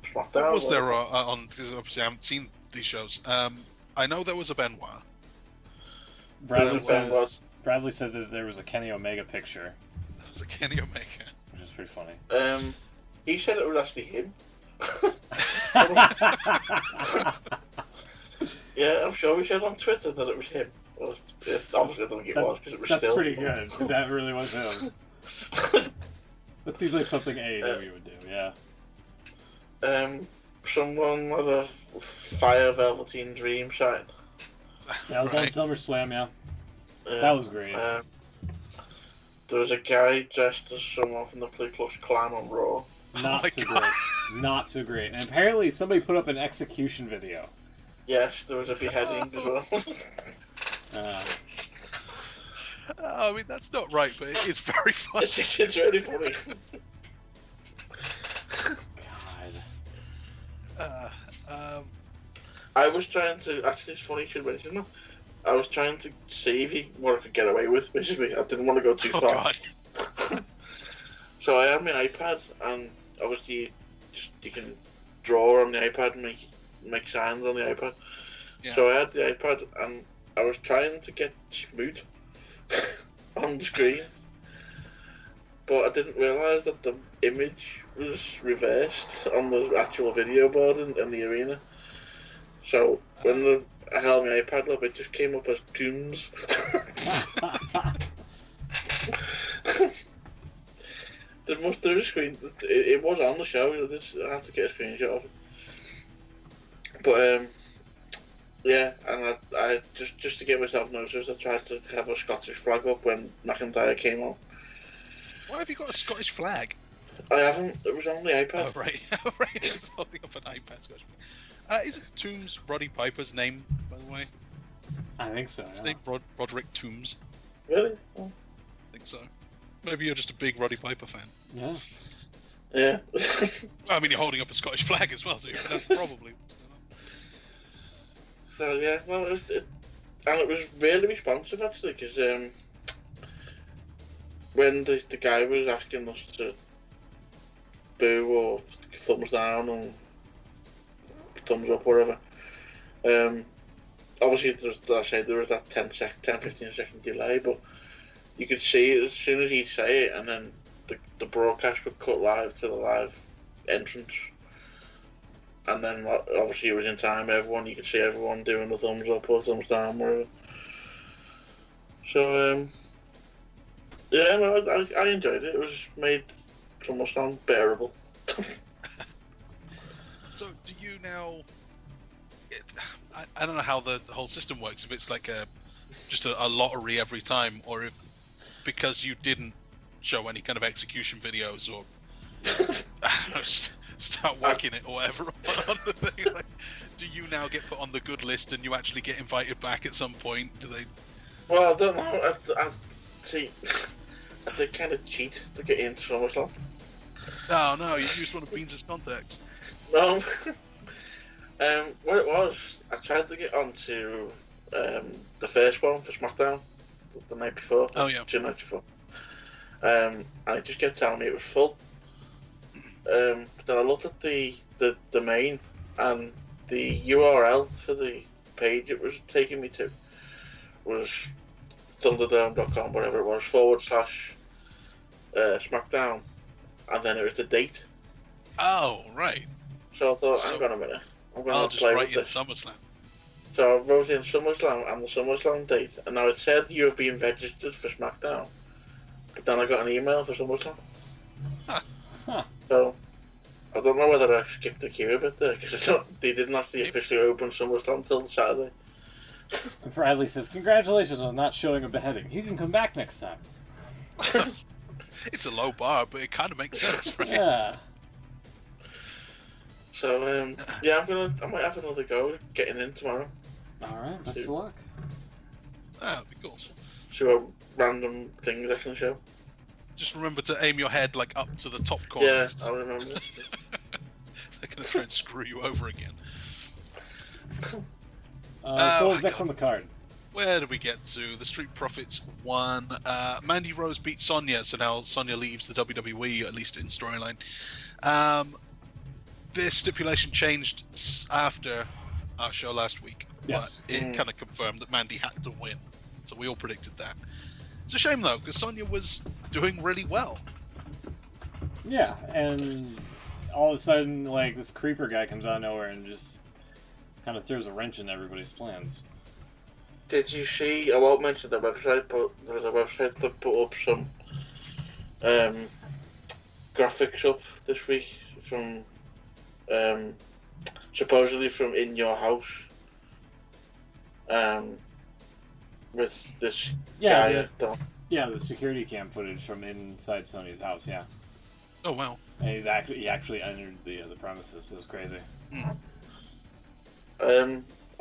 SmackDown. What was there on? Because obviously I haven't seen these shows. I know there was a Benoit. Bradley says that there was a Kenny Omega picture. There was a Kenny Omega, which is pretty funny. He said it was actually him. Yeah, I'm sure he said on Twitter that it was him. Well, obviously, I don't think it was because it was That's still. pretty good. That really was him. That seems like something AEW would do. Yeah. Someone with a Fire Velveteen Dream sign. That was on SummerSlam. Yeah. That was great. There was a guy dressed as someone from the Ku Klux Klan on Raw. Not so great. Not so great. And apparently somebody put up an execution video. Yes, there was a beheading as well. I mean, that's not right, but it's very funny. It's really funny. God. I was trying to... Actually, it's funny you should mention that. I was trying to see what I could get away with, basically. I didn't want to go too far. God. So I had my iPad, and obviously you can draw on the iPad and make signs on the iPad. Yeah. So I had the iPad, and I was trying to get Smoot on the screen, but I didn't realise that the image was reversed on the actual video board in the arena. So when I held my iPad up, it just came up as Tombs. There was a screen. It was on the show. I had to get a screenshot of it. But yeah, and I just to get myself noticed, I tried to have a Scottish flag up when McIntyre came on. Why have you got a Scottish flag? I haven't. It was on the iPad. Oh right, right. It's holding up an iPad. Scottish flag. Isn't Toombs Roddy Piper's name, by the way? I think so. His name Roderick Toombs. Really? Oh. I think so. Maybe you're just a big Roddy Piper fan. Yeah. Yeah. Well, I mean, you're holding up a Scottish flag as well, so that's probably. So yeah, well, it was really responsive actually, because when the guy was asking us to boo or thumbs down and thumbs up, whatever, obviously there was that 10-15 second delay, but you could see it as soon as he'd say it, and then the broadcast would cut live to the live entrance. And then obviously it was in time, you could see everyone doing the thumbs up or thumbs down, whatever. So, yeah, no, I enjoyed it. It was made SummerSlam bearable. So, do you now... I don't know how the whole system works, if it's like just a lottery every time, or if because you didn't show any kind of execution videos, or start working it or whatever on the thing. Like, do you now get put on the good list and you actually get invited back at some point? Do they? Well, I don't know. See, I did kind of cheat to get into SummerSlam. Oh no, you used one of Beans' contacts. No. What it was, I tried to get onto the first one for SmackDown the night before. Oh yeah. 2 nights before. And it just kept telling me it was full. Then I looked at the main, and the URL for the page it was taking me to was thunderdome.com, whatever it was, / SmackDown, and then it was the date. Oh, right. So I thought, hang on a minute, I'm going to play with this. SummerSlam. So I wrote in SummerSlam and the SummerSlam date, and now it said you have been registered for SmackDown. But then I got an email for SummerSlam. Huh. So I don't know whether I skipped the queue a bit there, because they didn't actually officially open SummerSlam until Saturday. And Bradley says, "Congratulations on not showing a beheading. You can come back next time." It's a low bar, but it kind of makes sense, right? Yeah. So yeah, I might have another go getting in tomorrow. All right, best of luck. That'd be cool. See what random things I can show. Just remember to aim your head like up to the top corner. Yeah, I'll remember. going to try and screw you over again. So what's next God. on the card? Where did we get to? The Street Profits won. Mandy Rose beat Sonya, so now Sonya leaves the WWE, at least in storyline. This stipulation changed after our show last week, Yes. but it kind of confirmed that Mandy had to win. So we all predicted that. It's a shame, though, because Sonya was doing really well. Yeah, and all of a sudden, like, this creeper guy comes out of nowhere and just kind of throws a wrench in everybody's plans. Did you see? I won't mention the website, but there was a website that put up some graphics up this week from supposedly from In Your House. With this guy. Yeah, the security cam footage from inside Sonya's house. Yeah. Oh wow! And he actually entered the premises. It was crazy.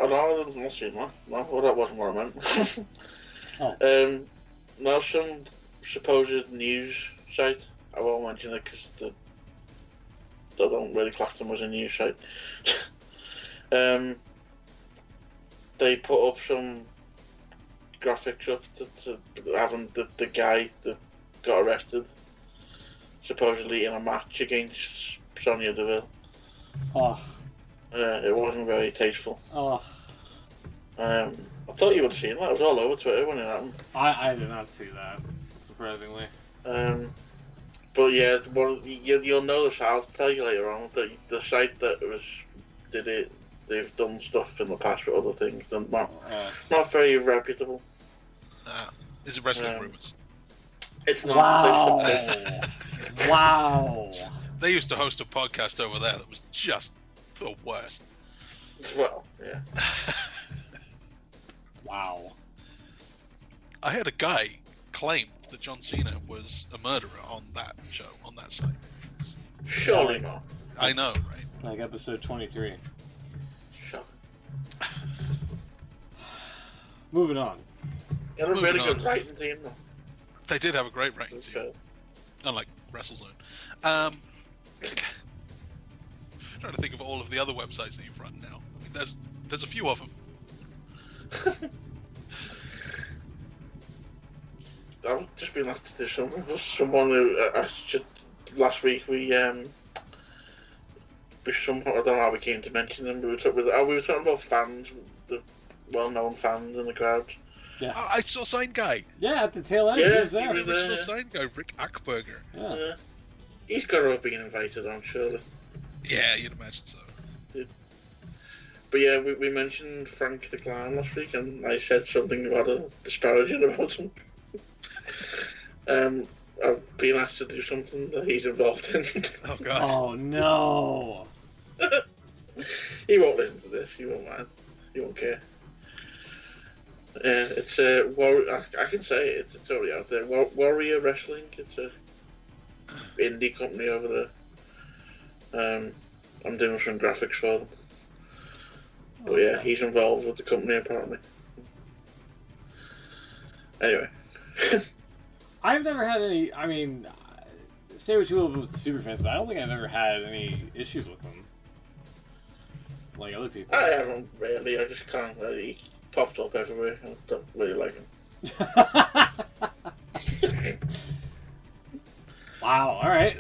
I know, I've not seen that. No, well, that wasn't what I meant. Oh. Now some supposed news site. I won't mention it because they don't really class them as a news site. They put up some graphics up to having the guy that got arrested supposedly in a match against Sonya Deville. Oh. It wasn't very tasteful. Oh. I thought you would have seen that. It was all over Twitter when it happened. I did not see that, surprisingly. But yeah, you'll know this. I'll tell you later on. The site that did it, they've done stuff in the past with other things, and not very reputable. Is it wrestling rumors? It's not. Wow. Wow. They used to host a podcast over there that was just the worst. Well, yeah. Wow. I had a guy claim that John Cena was a murderer on that show, on that site. Surely not. I know, right? Like episode 23. Sure. Moving on. You had a really good writing team, though. They did have a great writing team. Fair. Unlike WrestleZone. Trying to think of all of the other websites that you've run now. I mean, there's a few of them. I've just been asked to do something for someone who last week we somehow, I don't know how we came to mention them. We were talking about fans, the well-known fans in the crowd. Yeah. Oh, I saw Sign Guy. Yeah, at the tail end, Yeah, he was there. he was The original Sign Guy, Rick Ackberger. Yeah. He's got to have been invited on, surely. Yeah, you'd imagine so. But yeah, we mentioned Frank the Clown last week, and I said something rather disparaging about him. I've been asked to do something that he's involved in. Oh god. Oh no. He won't listen to this. He won't mind. He won't care. It's I can say it. It's already out there. Warrior Wrestling. It's a indie company over there. I'm doing some graphics for them. But yeah, he's involved with the company apparently. Anyway. I've never had any. I mean, say what you will with the Superfans, but I don't think I've ever had any issues with them. Like other people. I haven't really. I just can't really. He popped up everywhere. I don't really like him. Wow, alright.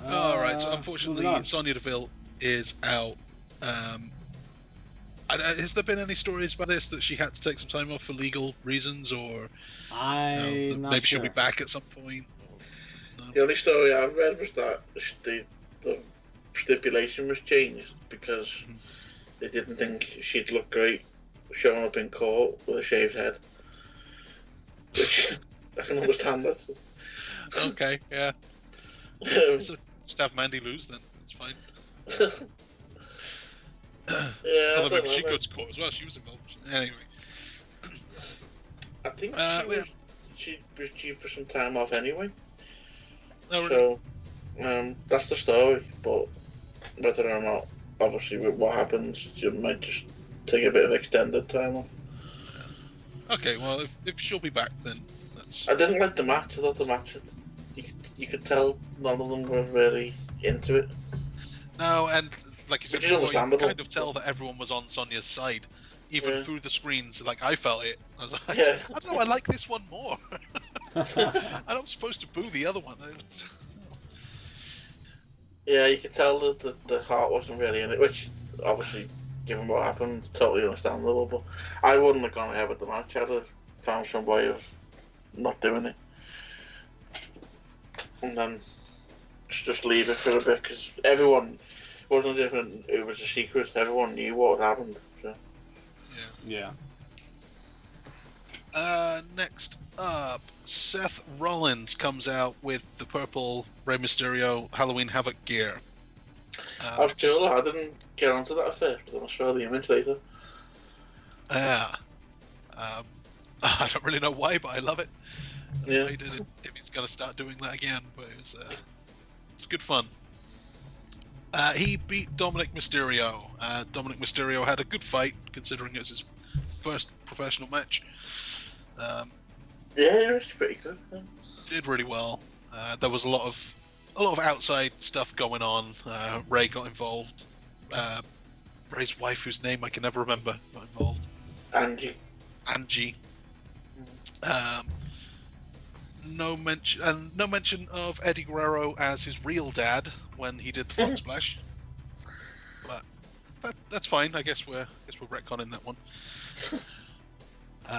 Alright, so unfortunately Sonya Deville is out. Has there been any stories about this, that she had to take some time off for legal reasons, or maybe she'll be back at some point? Or, no? The only story I've read was that the stipulation was changed because they didn't think she'd look great showing up in court with a shaved head. Which I can understand that. Okay, yeah. So just have Mandy lose then. It's fine. Yeah, although maybe she goes to court as well. She was involved. Anyway. I think she was due for some time off anyway. Oh, really? So, that's the story. But whether or not, obviously, with what happens, you might just take a bit of extended time off. Okay, well, if she'll be back, then I didn't like the match. I thought the match, you could tell none of them were really into it. No, and like you said Which is before, you understandable. kind of tell that everyone was on Sonya's side, even through the screens. Like, I felt it. I was like, Yeah. I don't know, I like this one more. I'm not supposed to boo the other one. Yeah, you could tell that the heart wasn't really in it, which obviously, given what happened, totally understandable. But I wouldn't have gone ahead with the match. I'd have found some way of not doing it, and then just leave it for a bit, because everyone wasn't different. It was a secret. Everyone knew what had happened. So. Yeah. Next up, Seth Rollins comes out with the purple Rey Mysterio Halloween Havoc gear. I was cool. I didn't get onto that at first, but then I saw the image later. Yeah. I don't really know why, but I love it. Yeah. He did it, if he's going to start doing that again, but it's good fun. He beat Dominic Mysterio. Dominic Mysterio had a good fight, considering it was his first professional match. Yeah, it was pretty good. Yeah. Did really well. There was a lot of outside stuff going on. Ray got involved. Ray's wife, whose name I can never remember, got involved. Angie. No mention of Eddie Guerrero as his real dad when he did the frog splash. But that's fine. I guess we're retconning that one.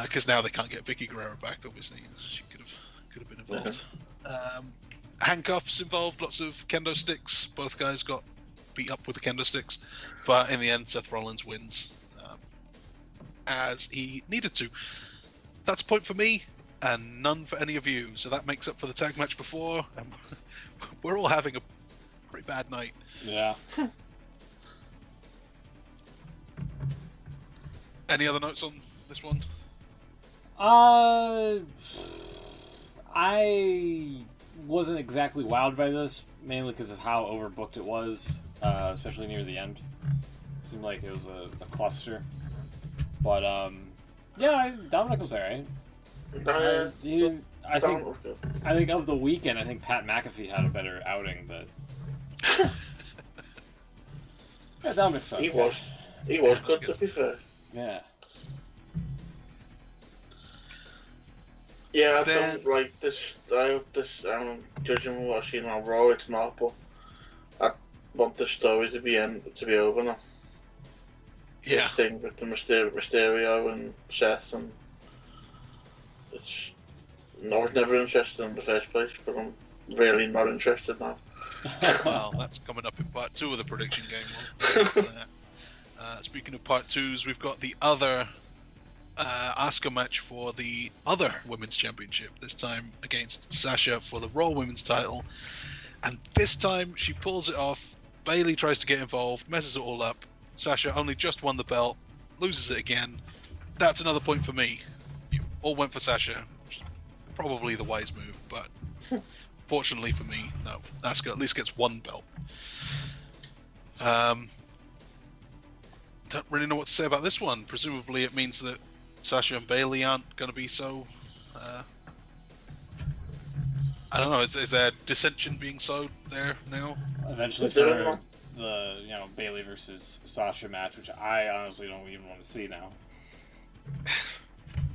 Because now they can't get Vicky Guerrero back. Obviously, she could have been involved. Handcuffs involved. Lots of kendo sticks. Both guys got beat up with the kendo sticks, but in the end, Seth Rollins wins, as he needed to. That's a point for me, and none for any of you. So that makes up for the tag match before. And we're all having a pretty bad night. Yeah. Any other notes on this one? I wasn't exactly wowed by this, mainly because of how overbooked it was, especially near the end. It seemed like it was a cluster. But, yeah, Dominic was alright. I think of the weekend, I think Pat McAfee had a better outing, but... yeah, Dominic's okay. He was good, to be fair. Yeah. Yeah, I don't like this. I'm judging what I've seen on Raw. It's not, but I want the story to be over now. Yeah. This thing with the Mysterio and Seth, and I was never interested in the first place, but I'm really not interested now. Well, that's coming up in part 2 of the prediction game. Speaking of part 2s, we've got the other Asuka match for the other women's championship, this time against Sasha for the Raw women's title, and this time she pulls it off. Bayley tries to get involved, messes it all up. Sasha only just won the belt, loses it again. That's another point for me. You all went for Sasha, which is probably the wise move, but fortunately for me, no, Asuka at least gets one belt. Don't really know what to say about this one. Presumably it means that Sasha and Bayley aren't going to be so... I don't know, is there dissension being sowed there now? Eventually for the Bayley versus Sasha match, which I honestly don't even want to see now.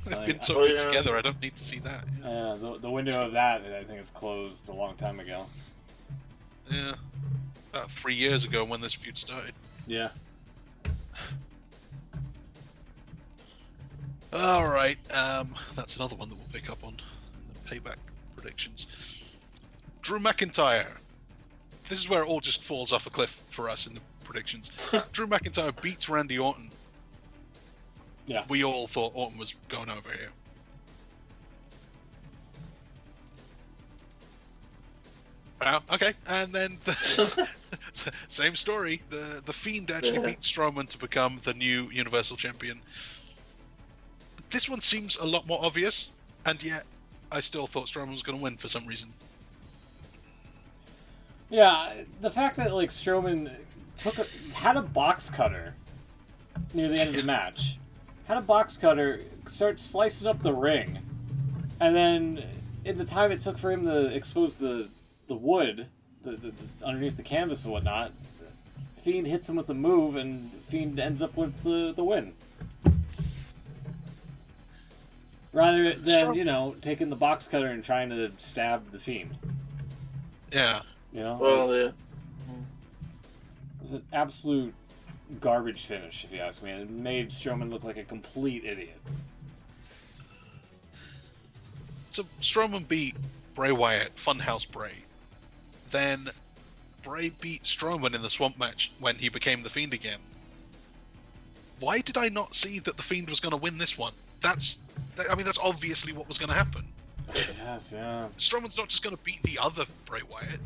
They've been so good together, I don't need to see that. Yeah, the window of that, I think, is closed a long time ago. Yeah, about 3 years ago when this feud started. Yeah. Alright, that's another one that we'll pick up on in the Payback predictions. Drew McIntyre. This is where it all just falls off a cliff for us in the predictions. Drew McIntyre beats Randy Orton. Yeah. We all thought Orton was going over here. Okay, and then same story. The Fiend actually beat Strowman to become the new Universal Champion. This one seems a lot more obvious, and yet I still thought Strowman was going to win for some reason. Yeah, the fact that Strowman had a box cutter near the end of the match, had a box cutter start slicing up the ring, And then, in the time it took for him to expose the wood, the underneath the canvas and whatnot, Fiend hits him with a move, and Fiend ends up with the win. Rather than, taking the box cutter and trying to stab the Fiend. Yeah. Well, yeah. It was an absolute garbage finish, if you ask me. It made Strowman look like a complete idiot. So Strowman beat Bray Wyatt, Funhouse Bray. Then Bray beat Strowman in the Swamp match when he became the Fiend again. Why did I not see that the Fiend was going to win this one? That's obviously what was going to happen. Yes, yeah. Strowman's not just going to beat the other Bray Wyatt.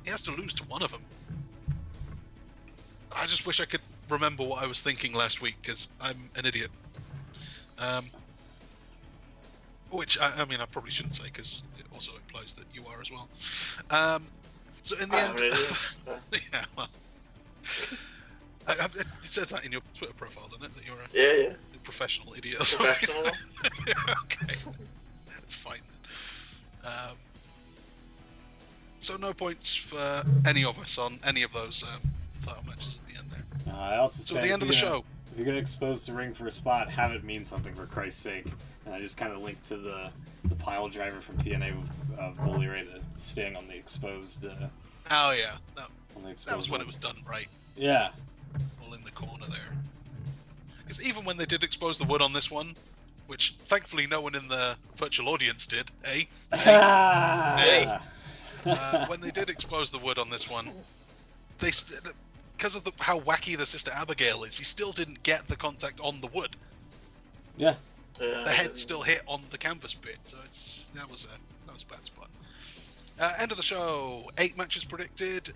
He has to lose to one of them. I just wish I could remember what I was thinking last week, because I'm an idiot. Which, I probably shouldn't say, because it also implies that you are as well. So in the end... yeah, well... it says that in your Twitter profile, doesn't it? That you're a professional idiot. Professional? Okay. That's fine then. So no points for any of us on any of those title matches at the end there. I also So said, at the end of the show... If you're going to expose the ring for a spot, have it mean something, for Christ's sake. And I just kind of linked to the pile driver from TNA with Bully Ray to Sting on the exposed... oh, yeah. That was when one. it was done right. Yeah. All in the corner there. Because even when they did expose the wood on this one, which thankfully no one in the virtual audience did, when they did expose the wood on this one, they because of how wacky the Sister Abigail is, he still didn't get the contact on the wood. Yeah. The head still hit on the canvas bit, so that was a bad spot. End of the show. 8 matches predicted.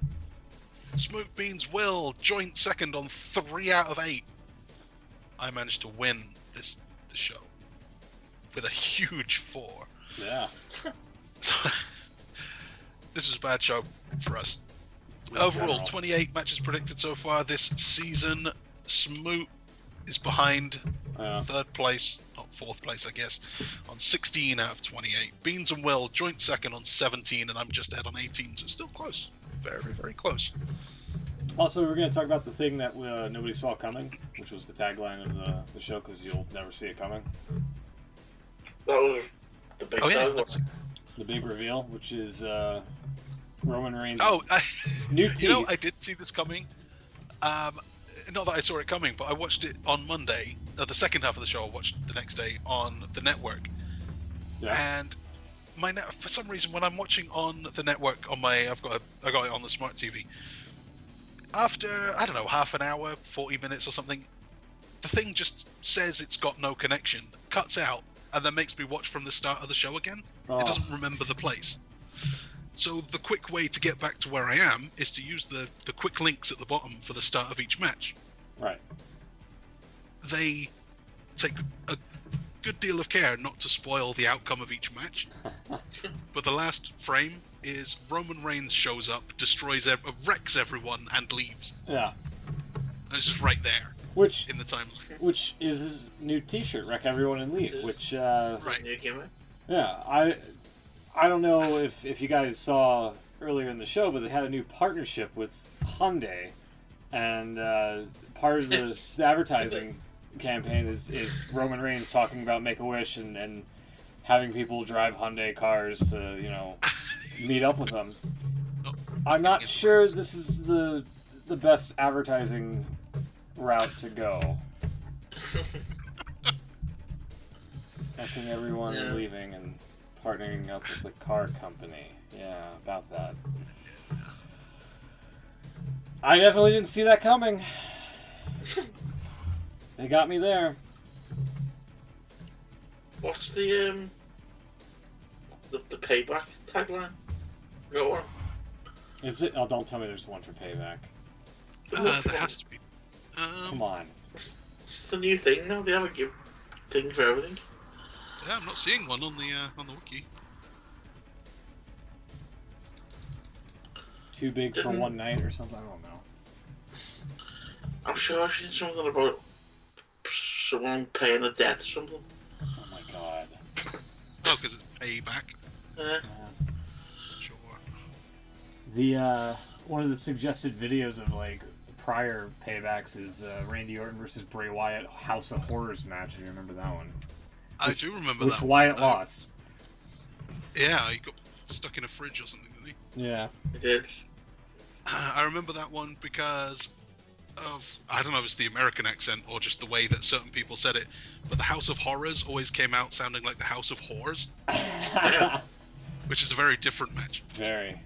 Smoke Beans Will joint second on 3 out of 8. I managed to win the show with a huge 4. Yeah. So, this was a bad show for us. Overall, 28 matches predicted so far this season. Smoot is behind third place, not fourth place, I guess, on 16 out of 28. Beans and Will joint second on 17, and I'm just ahead on 18, so still close. Very, very close. Also, we're going to talk about the thing that nobody saw coming, which was the tagline of the show, because you'll never see it coming. That was the big tagline. The big reveal, which is Roman Reigns. New teeth. I did see this coming. Not that I saw it coming, but I watched it on Monday. The second half of the show, I watched the next day on the network. Yeah. And for some reason, when I'm watching on the network on I got it on the smart TV. After, I don't know, half an hour, 40 minutes or something, the thing just says it's got no connection, cuts out, and then makes me watch from the start of the show again. It doesn't remember the place. So the quick way to get back to where I am is to use the quick links at the bottom for the start of each match. Right. They take a good deal of care not to spoil the outcome of each match. But the last frame is Roman Reigns shows up, wrecks everyone, and leaves. Yeah. And it's just right there. In the timeline. Which is his new T-shirt, "Wreck Everyone and Leave." Which right. Yeah, I don't know if you guys saw earlier in the show, but they had a new partnership with Hyundai, and part of the advertising campaign is Roman Reigns talking about Make-A-Wish and having people drive Hyundai cars to meet up with them. I'm not sure this is the best advertising route to go. Wrecking everyone and leaving and partnering up with the car company. Yeah, about that. I definitely didn't see that coming. They got me there. What's the Payback tagline? Got one? Is it? Oh, don't tell me there's one for Payback. There has to be. Come on. It's the new thing now. They have a thing for everything. Yeah, I'm not seeing one on the wiki. Too big for one night or something? I don't know. I'm sure I've seen something about someone paying a debt or something. Oh my god. Oh, because it's Payback. Yeah. Sure. The one of the suggested videos of like prior paybacks is Randy Orton versus Bray Wyatt House of Horrors match. If you remember that one? I do remember which that. Wyatt lost. Yeah, he got stuck in a fridge or something, didn't he? Yeah. He did. I remember that one because of, I don't know if it's the American accent or just the way that certain people said it, but the House of Horrors always came out sounding like the House of Whores, which is a very different match. Very.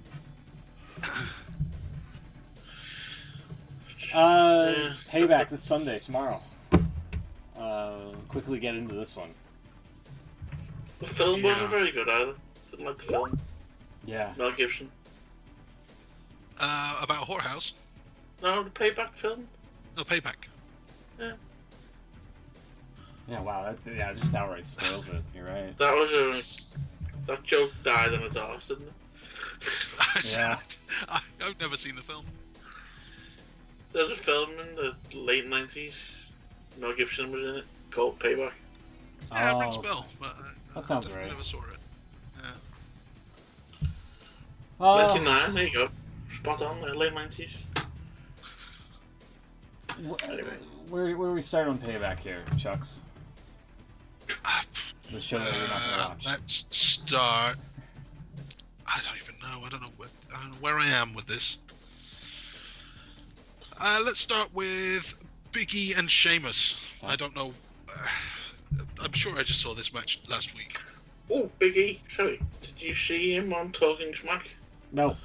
Yeah. Payback this Sunday, tomorrow. Quickly get into this one. The film wasn't very good either. Didn't like the film. Yeah. Mel Gibson. About a whorehouse? No, the Payback film. No, Payback. Yeah. Yeah, wow, that just outright spoils it. You're right. That was that joke died on its arse, didn't it? Yeah. I've never seen the film. There was a film in the late 90s. Mel Gibson was in it, called Payback. Yeah, it rings a bell, but that sounds I right. never saw it. Yeah. 99, there you go. Spot on, late 90s. Anyway. Where we start on Payback here, Chucks? The show that we're not gonna watch. Let's start. I don't even know. I don't know where I am with this. Let's start with Big E and Sheamus. I don't know. I'm sure I just saw this match last week. Oh, Big E. Sorry. Did you see him on Talking Smack? No.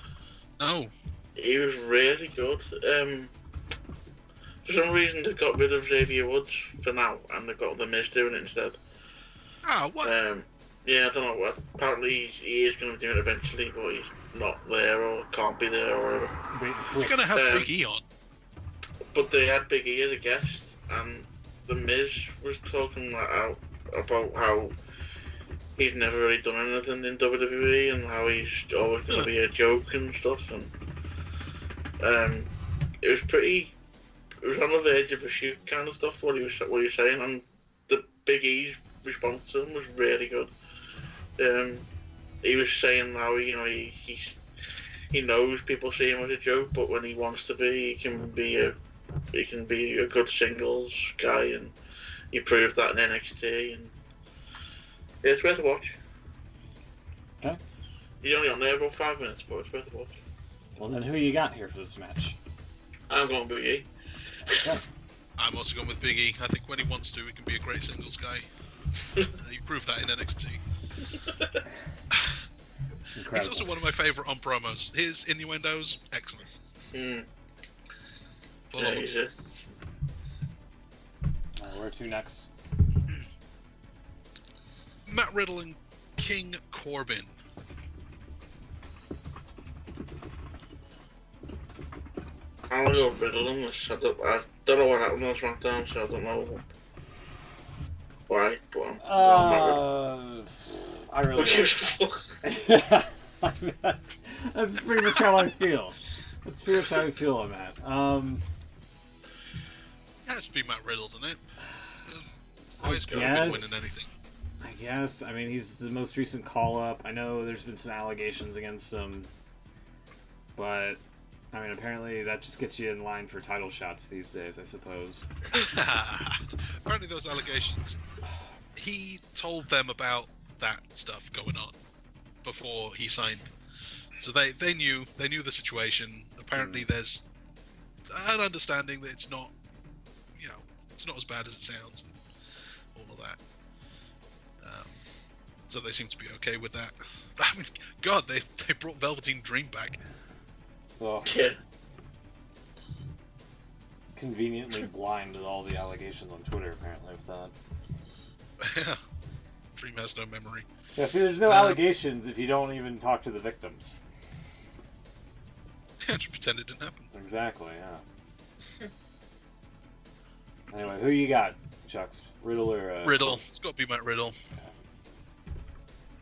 No. He was really good. For some reason, they got rid of Xavier Woods for now, and they've got The Miz doing it instead. Ah, what? Yeah, I don't know what. Apparently, he is going to be doing it eventually, but he's not there or can't be there or whatever. You're going to have Big E on. But they had Big E as a guest, and The Miz was talking about how he's never really done anything in WWE and how he's always going to be a joke and stuff. And it was pretty. It was on the verge of a shoot kind of stuff. What he was saying, and the Big E's response to him was really good. He was saying how he knows people see him as a joke, but when he wants to be, he can be a good singles guy, and he proved that in NXT. And yeah, it's worth a watch. Okay. He's only on there about 5 minutes, but it's worth a watch. Well, then who you got here for this match? I'm going Big E. Okay. I'm also going with Big E. I think when he wants to, he can be a great singles guy. He proved that in NXT. He's also one of my favourite on promos. His innuendos, excellent. Yeah, he's it. Where to next? Matt Riddle and King Corbin. I'm gonna go Riddle on this. I don't know what happened on SmackDown, so I don't know why. But I really. Who gives a fuck? That's pretty much how I feel. That's pretty much how I feel on that. It has to be Matt Riddle, doesn't it? Always going to be winning anything. I guess. I mean, he's the most recent call-up. I know there's been some allegations against him, but I mean, apparently that just gets you in line for title shots these days, I suppose. Apparently those allegations, he told them about that stuff going on before he signed. So they knew the situation. Apparently there's an understanding that it's not, it's not as bad as it sounds. All of that. So they seem to be okay with that. I mean, God, they brought Velveteen Dream back. Well, Yeah. Conveniently blind to all the allegations on Twitter, apparently, with that. Yeah. Dream has no memory. Yeah, see, there's no allegations if you don't even talk to the victims. Yeah, just pretend it didn't happen. Exactly, yeah. Anyway, who you got, Chucks? Riddle or... Riddle. It's got to be Matt Riddle.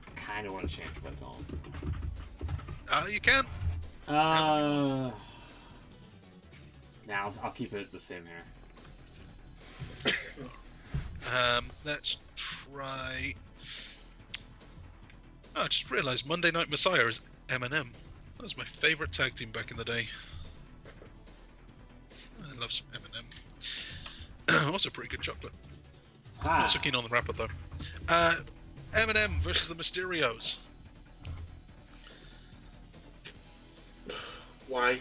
I kind of want to change, but I don't. You can. Now I'll keep it the same here. Let's try Oh, I just realised Monday Night Messiah is Eminem. That was my favourite tag team back in the day. I love some Eminem. Also pretty good chocolate. Not so keen on the rapper though. Eminem versus the Mysterios. Why?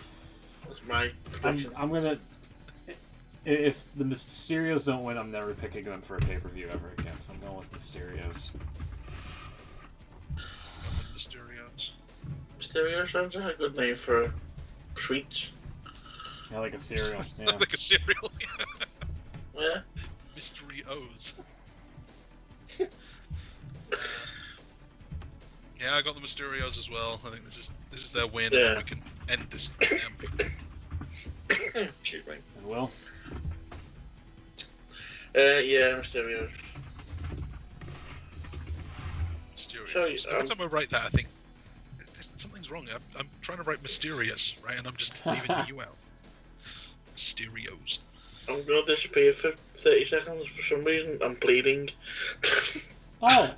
That's my prediction. I'm gonna. If the Mysterios don't win, I'm never picking them for a pay-per-view ever again. So I'm going with Mysterios. Mysterios. Mysterio sounds like a good name for sweets. Yeah, like a cereal. Yeah. Like a cereal. Yeah. Mysterios. Yeah, I got the Mysterios as well. I think this is their win. Yeah. And we can end this damn thing. Excuse me. And Will? Yeah, Mysterio. Mysterios. Sorry, Every time I write that, I think something's wrong. I'm trying to write mysterious, right? And I'm just leaving the U out. Mysterios. I'm gonna disappear for 30 seconds for some reason. I'm bleeding. Oh!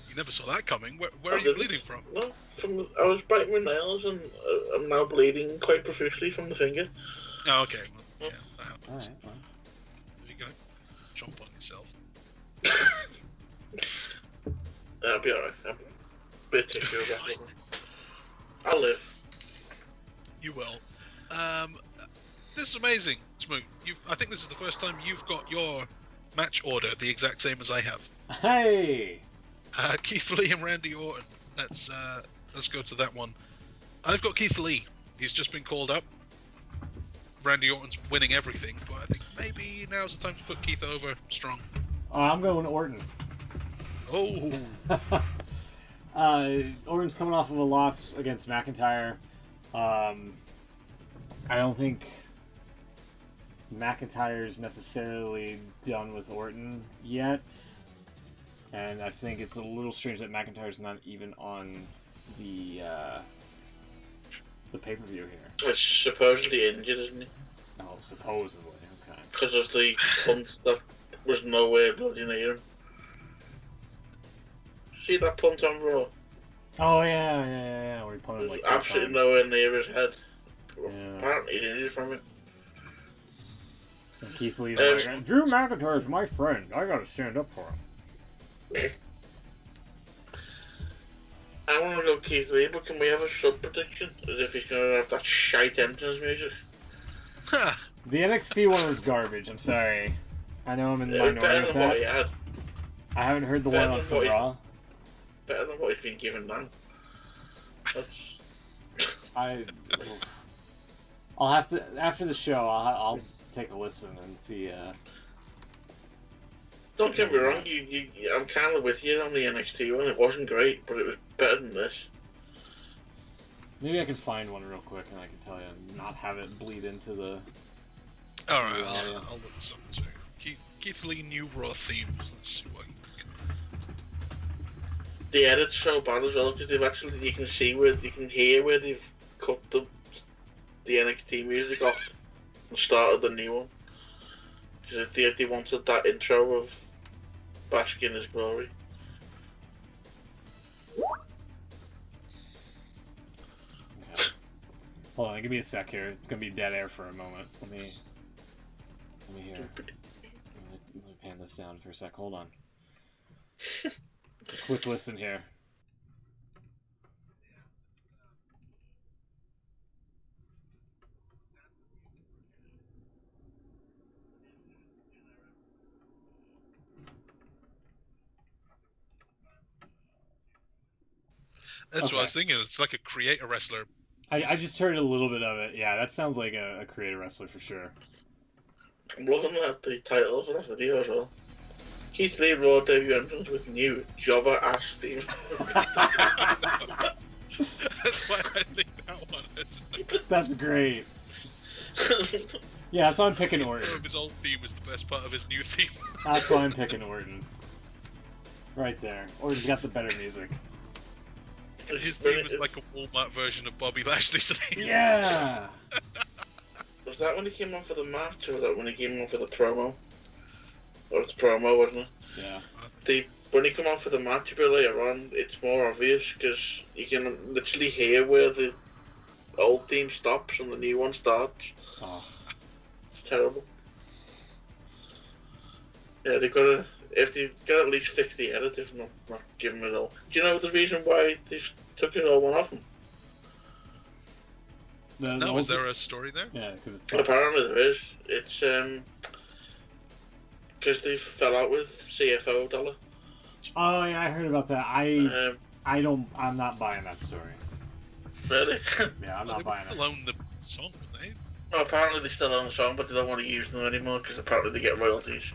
You never saw that coming. Where are you bleeding from? No, I was biting my nails and I'm now bleeding quite profusely from the finger. Oh, okay. Well, yeah, that happens. Alright, well. You're gonna jump on yourself. I'll be alright. I'm a bit tissue back. I'll live. You will. This is amazing, Smoot. I think this is the first time you've got your match order the exact same as I have. Hey! Keith Lee and Randy Orton. Let's go to that one. I've got Keith Lee. He's just been called up. Randy Orton's winning everything, but I think maybe now's the time to put Keith over strong. I'm going Orton. Oh! Orton's coming off of a loss against McIntyre. I don't think McIntyre's necessarily done with Orton yet. And I think it's a little strange that McIntyre's not even on the pay-per-view here. It's supposedly injured, isn't he? Oh, supposedly. Okay. Because of the punt that was nowhere bloody near him. See that punt on Raw? Oh, yeah. Where he punted like absolutely nowhere near his head. Yeah. Apparently he did it from it. And Keith Lee's like, Drew McIntyre's my friend. I gotta stand up for him. I want to go Keith Lee, but can we have a sub prediction? As if he's going to have that shite entrance music. The NXT one was garbage, I'm sorry. I know I'm in the minority with that. I haven't heard the one on Raw. Better than what he's been given now. That's... I'll have to, after the show, I'll take a listen and see. Don't get me wrong, I'm kind of with you on the NXT one. It wasn't great, but it was better than this. Maybe I can find one real quick and I can tell you, not have it bleed into the... Alright, I'll look this up too. Keith Lee new Raw themes. Let's see what you can... The edit's so bad as well, because they've actually, you can hear where they've cut the NXT music off and started the new one. Because they wanted that intro of Bask in His Glory. Okay. Hold on, give me a sec here. It's gonna be dead air for a moment. Let me hear. Let me pan this down for a sec. Hold on. Quick listen here. That's what I was thinking. It's like a creator wrestler. I just heard a little bit of it. Yeah, that sounds like a creator wrestler for sure. I'm looking at the title for that video as well. Keith Lee Raw debut entrance with new Jobber Ash theme. That's why I think that one is. That's great. Yeah, that's why I'm picking Orton. His old theme is the best part of his new theme. That's why I'm picking Orton. Right there. Orton's got the better music. His theme is like a Walmart version of Bobby Lashley's theme. Yeah! Was that when he came on for the match, or was that when he came on for the promo? Or it's promo, wasn't it? Yeah. When you come out for the match a bit later on, it's more obvious because you can literally hear where the old theme stops and the new one starts. Oh. It's terrible. Yeah, they've got to. If they've got to at least fix the edit, if not give them it all. Do you know the reason why they took it all one off them? No, is there a story there? Yeah, because it's apparently there is. It's because they fell out with CFO Dollar. Oh yeah, I heard about that. I'm not buying that story. Really? Yeah, I'm not buying it. They still own the song, don't they? Well, apparently they still own the song, but they don't want to use them anymore because apparently they get royalties.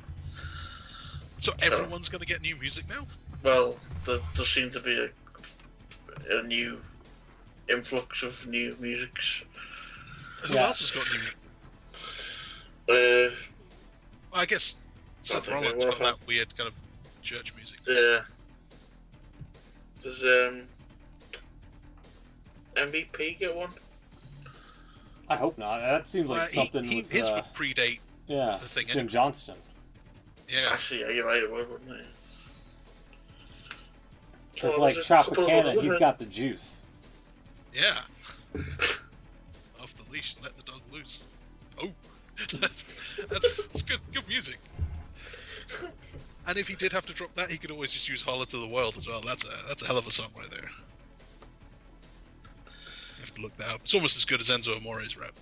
So everyone's going to get new music now? Well, there seems to be a new influx of new musics. Who else has got new? I guess Seth Rollins got that weird kind of church music. Yeah. Does MVP get one? I hope not. That seems like something with his would predate the thing. Jim Johnston. Yeah. Actually, yeah, you're right. It would, wouldn't it? It's like Tropicana. He's got the juice. Yeah. Off the leash, let the dog loose. Oh, that's good music. And if he did have to drop that, he could always just use "Holler to the World" as well. That's a hell of a song right there. You have to look that up. It's almost as good as Enzo Amore's rap.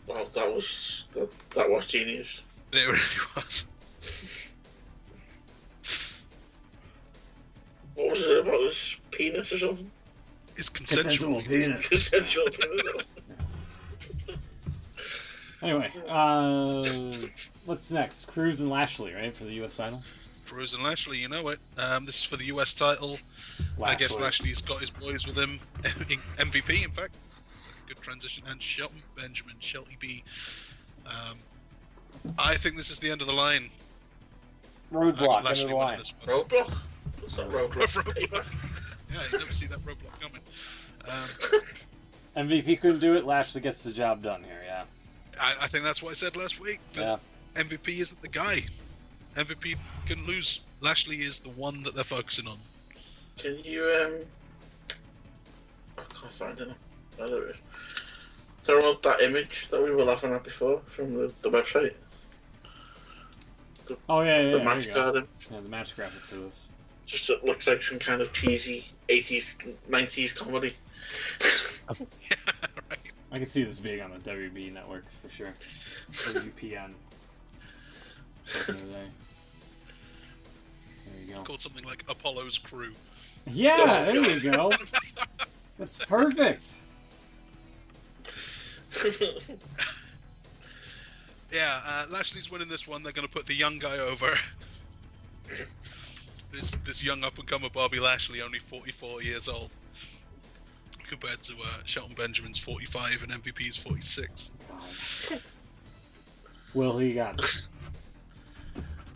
Well, that was genius. It really was. What was it about his penis or something? It's consensual penis. Consensual penis. Anyway, what's next? Cruz and Lashley, right, for the U.S. title? Cruz and Lashley, you know it. This is for the U.S. title. I guess Lashley's got his boys with him. MVP, in fact. Good transition. And Shelton Benjamin, Shelty B. I think this is the end of the line. Roadblock, end of the line. Roadblock? What's that roadblock? Yeah, you never see that roadblock coming. MVP couldn't do it. Lashley gets the job done here, yeah. I think that's what I said last week. Yeah. MVP isn't the guy. MVP can lose. Lashley is the one that they're focusing on. Can you, I can't find it now. Oh, there it is. Throw up that image that we were laughing at before from the website. The match card. Yeah, the match graphic for this. Just it looks like some kind of cheesy 80s, 90s comedy. Yeah, right. I can see this being on the WB network for sure. WPN. Back in the day. There you go. Called something like Apollo's Crew. Yeah, there you go. That's perfect. Yeah, Lashley's winning this one. They're going to put the young guy over. This young up-and-comer Bobby Lashley, only 44 years old, compared to Shelton Benjamin's 45 and MVP's 46. Will he got it?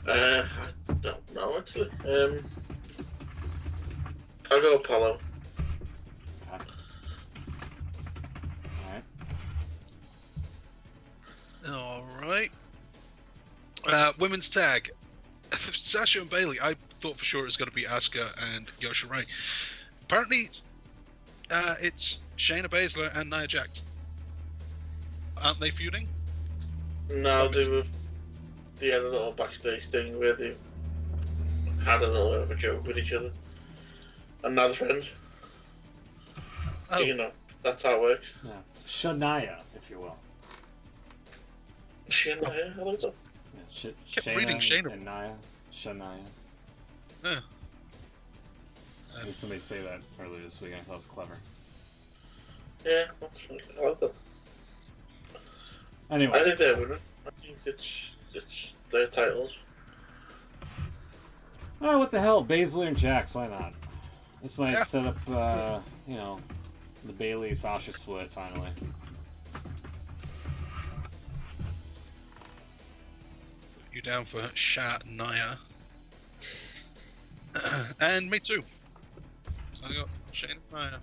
I don't know, actually. I'll go Apollo. Okay. Alright. Women's tag. Sasha and Bailey. I thought for sure it was going to be Asuka and Yosha Rai. Apparently, it's Shayna Baszler and Nia Jax. Aren't they feuding? No, they had a little backstage thing where they had a little bit of a joke with each other. And now they're friends. Oh. You know, that's how it works. Yeah. Shania, if you will. Shania, I like that. Yeah, kept Shayna reading Shayna. and Nia. Shania. Yeah. I heard somebody say that earlier this week. I thought it was clever. Yeah, I like that. Anyway. I think they're winning. I think it's their titles. Oh, what the hell? Baszler and Jax, why not? This might set up, the Bailey-Sasha split, finally. You down for Shat and Nia? And me too. So I got Shane and Nia.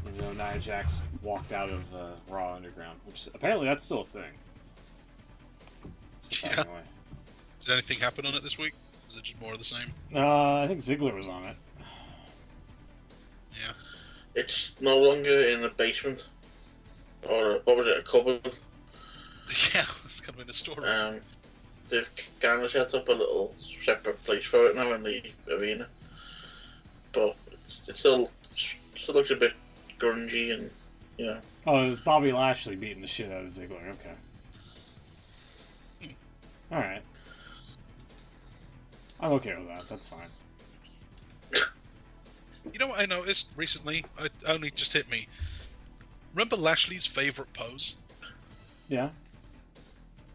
You know, Nia Jax walked out of Raw Underground, which apparently that's still a thing. Yeah. Anyway. Did anything happen on it this week? Is it just more of the same? I think Ziggler was on it. Yeah. It's no longer in a basement. Or, what was it, a cupboard? Yeah, it's kind of in a storeroom. They've kind of set up a little separate place for it now in the arena. But it still looks a bit grungy and, you know. Oh, it was Bobby Lashley beating the shit out of Ziggler. Okay. Alright. I'm okay with that. That's fine. You know what I noticed recently? It only just hit me. Remember Lashley's favourite pose? Yeah.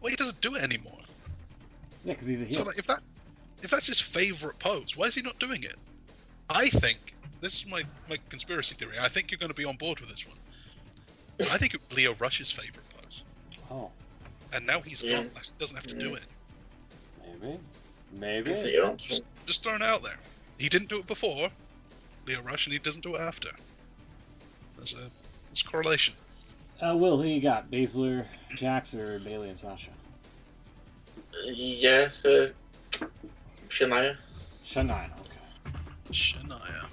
Well, he doesn't do it anymore. Yeah, because he's a heel. So, like, if that's his favourite pose, why is he not doing it? I think, this is my conspiracy theory, I think you're going to be on board with this one. I think it's Leo Rush's favourite pose. Oh. And now he's gone. He doesn't have to do it. Maybe. Just throwing it out there. He didn't do it before, Leo Rush, and he doesn't do it after. There's a correlation. Will, who you got? Baszler, Jax, or Bayley and Sasha? Yeah, Shania. Shania, okay. Shania.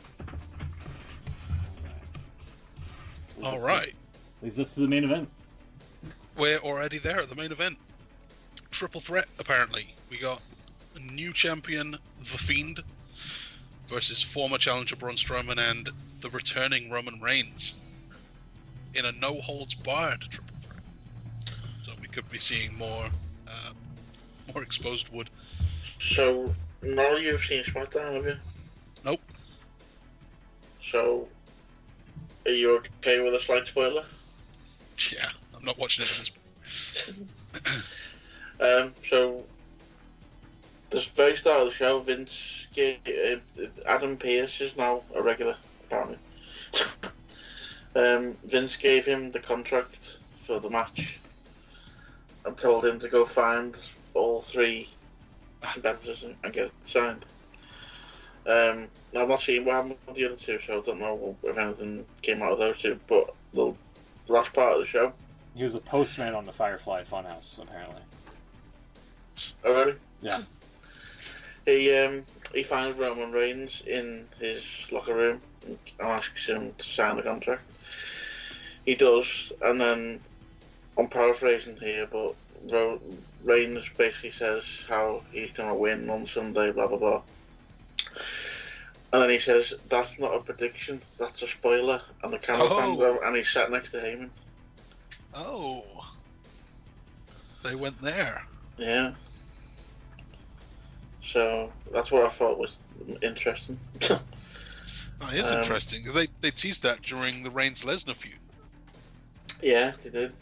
Alright. Leads us to the main event. We're already there at the main event. Triple threat, apparently. We got a new champion, The Fiend, versus former challenger Braun Strowman and the returning Roman Reigns in a no-holds-barred triple threat. So we could be seeing more exposed wood. So, now you've seen SmackDown, have you? Nope. So, are you okay with a slight spoiler? Yeah, I'm not watching it at this. So, the very start of the show, Vince gave Adam Pearce is now a regular, apparently. Vince gave him the contract for the match and told him to go find all three competitors and get it signed. I've not seen what happened with the other two, so I don't know if anything came out of those two, but the last part of the show. He was a postman on the Firefly Funhouse, apparently. Oh, really? Yeah. He finds Roman Reigns in his locker room and asks him to sign the contract. He does, and then, I'm paraphrasing here, but Reigns basically says how he's going to win on Sunday, blah, blah, blah. And then he says, that's not a prediction, that's a spoiler. And the camera pans over, and he's sat next to Heyman. Oh. They went there. Yeah. So, that's what I thought was interesting. Oh, it is interesting. They teased that during the Reigns-Lesnar feud. Yeah, they did.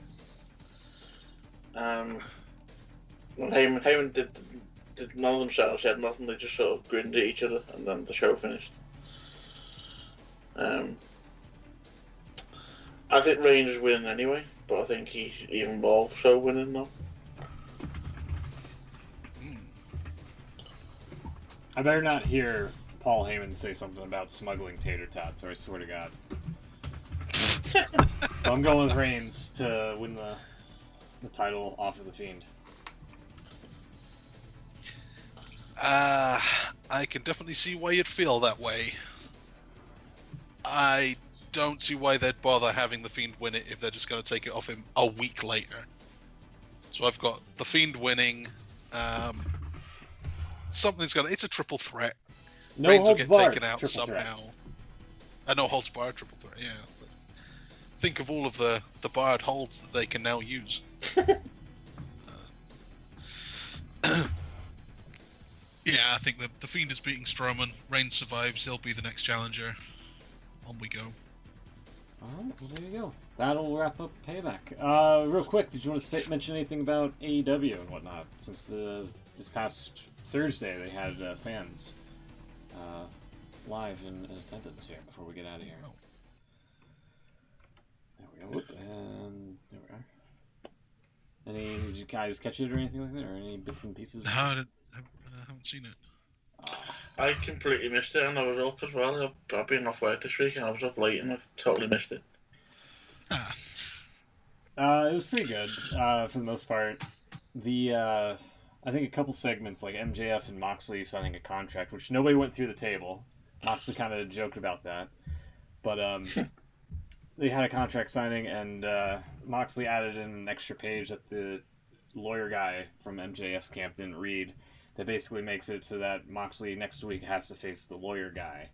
When Heyman did none of them said nothing, they just sort of grinned at each other, and then the show finished. I think Reigns is winning anyway, but I think he's even more so winning now. I better not hear Paul Heyman say something about smuggling tater tots, or I swear to God. So I'm going with Reigns to win the title off of The Fiend. I can definitely see why you'd feel that way. I don't see why they'd bother having The Fiend win it if they're just going to take it off him a week later. So I've got The Fiend winning. It's a triple threat. No Reigns will holds get barred. taken out Triple somehow. threat. A no holds barred triple threat, yeah. But think of all of the barred holds that they can now use. Yeah, I think the Fiend is beating Strowman. Reigns survives. He'll be the next challenger. On we go. Alright, well, there you go. That'll wrap up Payback. Real quick, did you want to mention anything about AEW and whatnot? Since this past Thursday they had fans live in attendance here before we get out of here. Oh. There we go. And there we are. Did you guys catch it or anything like that? Or any bits and pieces? No, I haven't seen it. I completely missed it, and I was up as well. I've been off work this week, and I was up late, and I totally missed it. It was pretty good for the most part. The I think a couple segments like MJF and Moxley signing a contract, which nobody went through the table. Moxley kind of joked about that, but they had a contract signing, and Moxley added in an extra page that the lawyer guy from MJF's camp didn't read. That basically makes it so that Moxley next week has to face the lawyer guy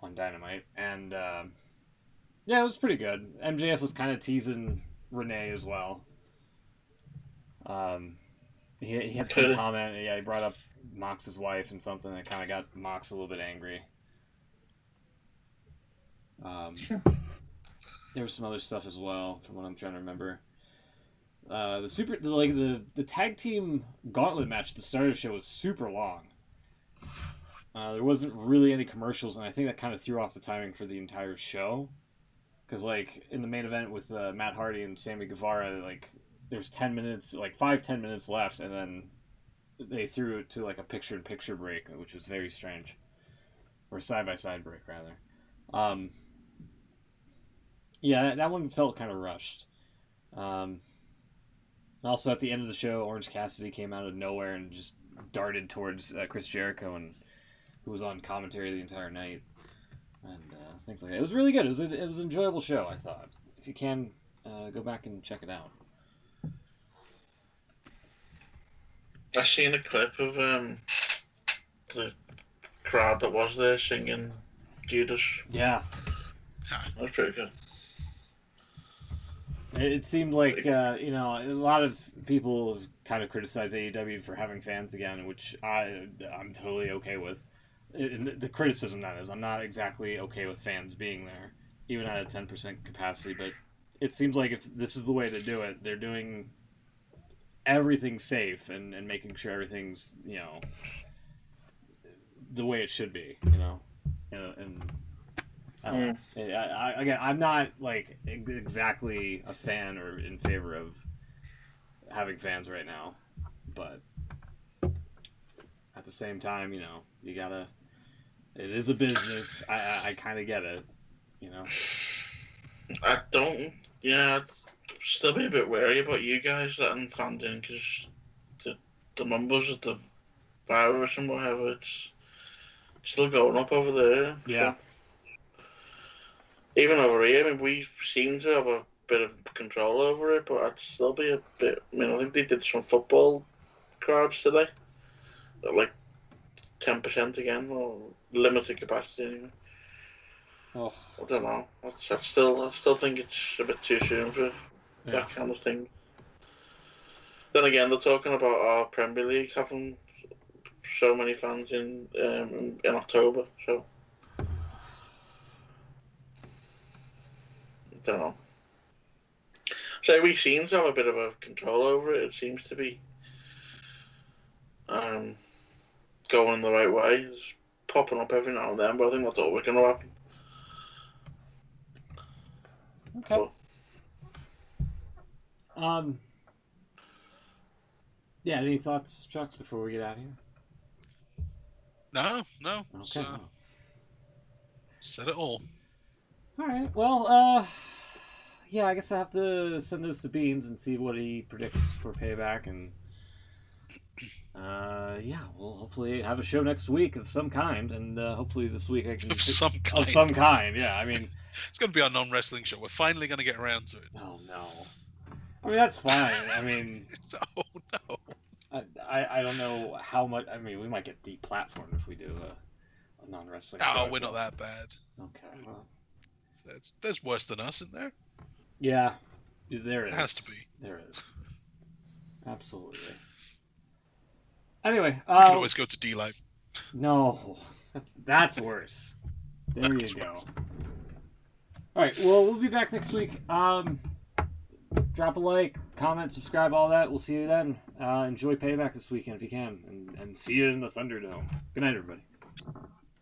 on Dynamite, and yeah, it was pretty good. MJF was kind of teasing Renee as well. He had some comment. Yeah, he brought up Mox's wife and something that kind of got Mox a little bit angry. There was some other stuff as well, from what I'm trying to remember. The tag team gauntlet match at the start of the show was super long. There wasn't really any commercials, and I think that kind of threw off the timing for the entire show. Because like in the main event with Matt Hardy and Sammy Guevara, like there's 10 minutes, like 5-10 minutes left, and then they threw it to like a picture-in-picture break, which was very strange, or side-by-side break rather. Yeah, that one felt kind of rushed. Also, at the end of the show, Orange Cassidy came out of nowhere and just darted towards Chris Jericho, and who was on commentary the entire night, and things like that. It was really good. It was an enjoyable show, I thought. If you can, go back and check it out. I seen a clip of the crowd that was there singing Judas. Yeah. That was pretty good. It seemed like, a lot of people have kind of criticized AEW for having fans again, which I'm totally okay with. The criticism, that is. I'm not exactly okay with fans being there, even at a 10% capacity, but it seems like if this is the way to do it, they're doing everything safe and making sure everything's, the way it should be, and again, I'm not like exactly a fan or in favor of having fans right now, but at the same time, you gotta. It is a business. I kind of get it, I don't. Yeah, I'd still be a bit wary about you guys letting fans in because the numbers of the virus and whatever, it's still going up over there. Yeah. So. Even over here, I mean, we seem to have a bit of control over it, but I'd still be a bit. I mean, I think they did some football crowds today, like 10% again, or limited capacity anyway. Oh. I don't know. I still think it's a bit too soon for that kind of thing. Then again, they're talking about our Premier League having so many fans in October, so. I don't know. So we seem to have a bit of a control over it. It seems to be going the right way. It's popping up every now and then, but I think that's always going to happen. Okay. So. Yeah. Any thoughts, Chucks, before we get out of here? No. Okay. Said it all. All right. Well, yeah, I guess I have to send those to Beans and see what he predicts for Payback, and yeah, we'll hopefully have a show next week of some kind, and hopefully this week I can of some kind. Yeah, I mean, it's going to be our non-wrestling show. We're finally going to get around to it. Oh no, I mean that's fine. I mean, oh no, I don't know how much. I mean, we might get deplatformed if we do a non-wrestling show. Oh, we're not that bad. Okay, well. There's worse than us, isn't there? Yeah, there is. It has to be. There is. Absolutely. Anyway, you can always go to D-Live. No, that's worse. There you go. All right, well, we'll be back next week. Drop a like, comment, subscribe, all that. We'll see you then. Enjoy Payback this weekend if you can, and see you in the Thunderdome. Good night, everybody.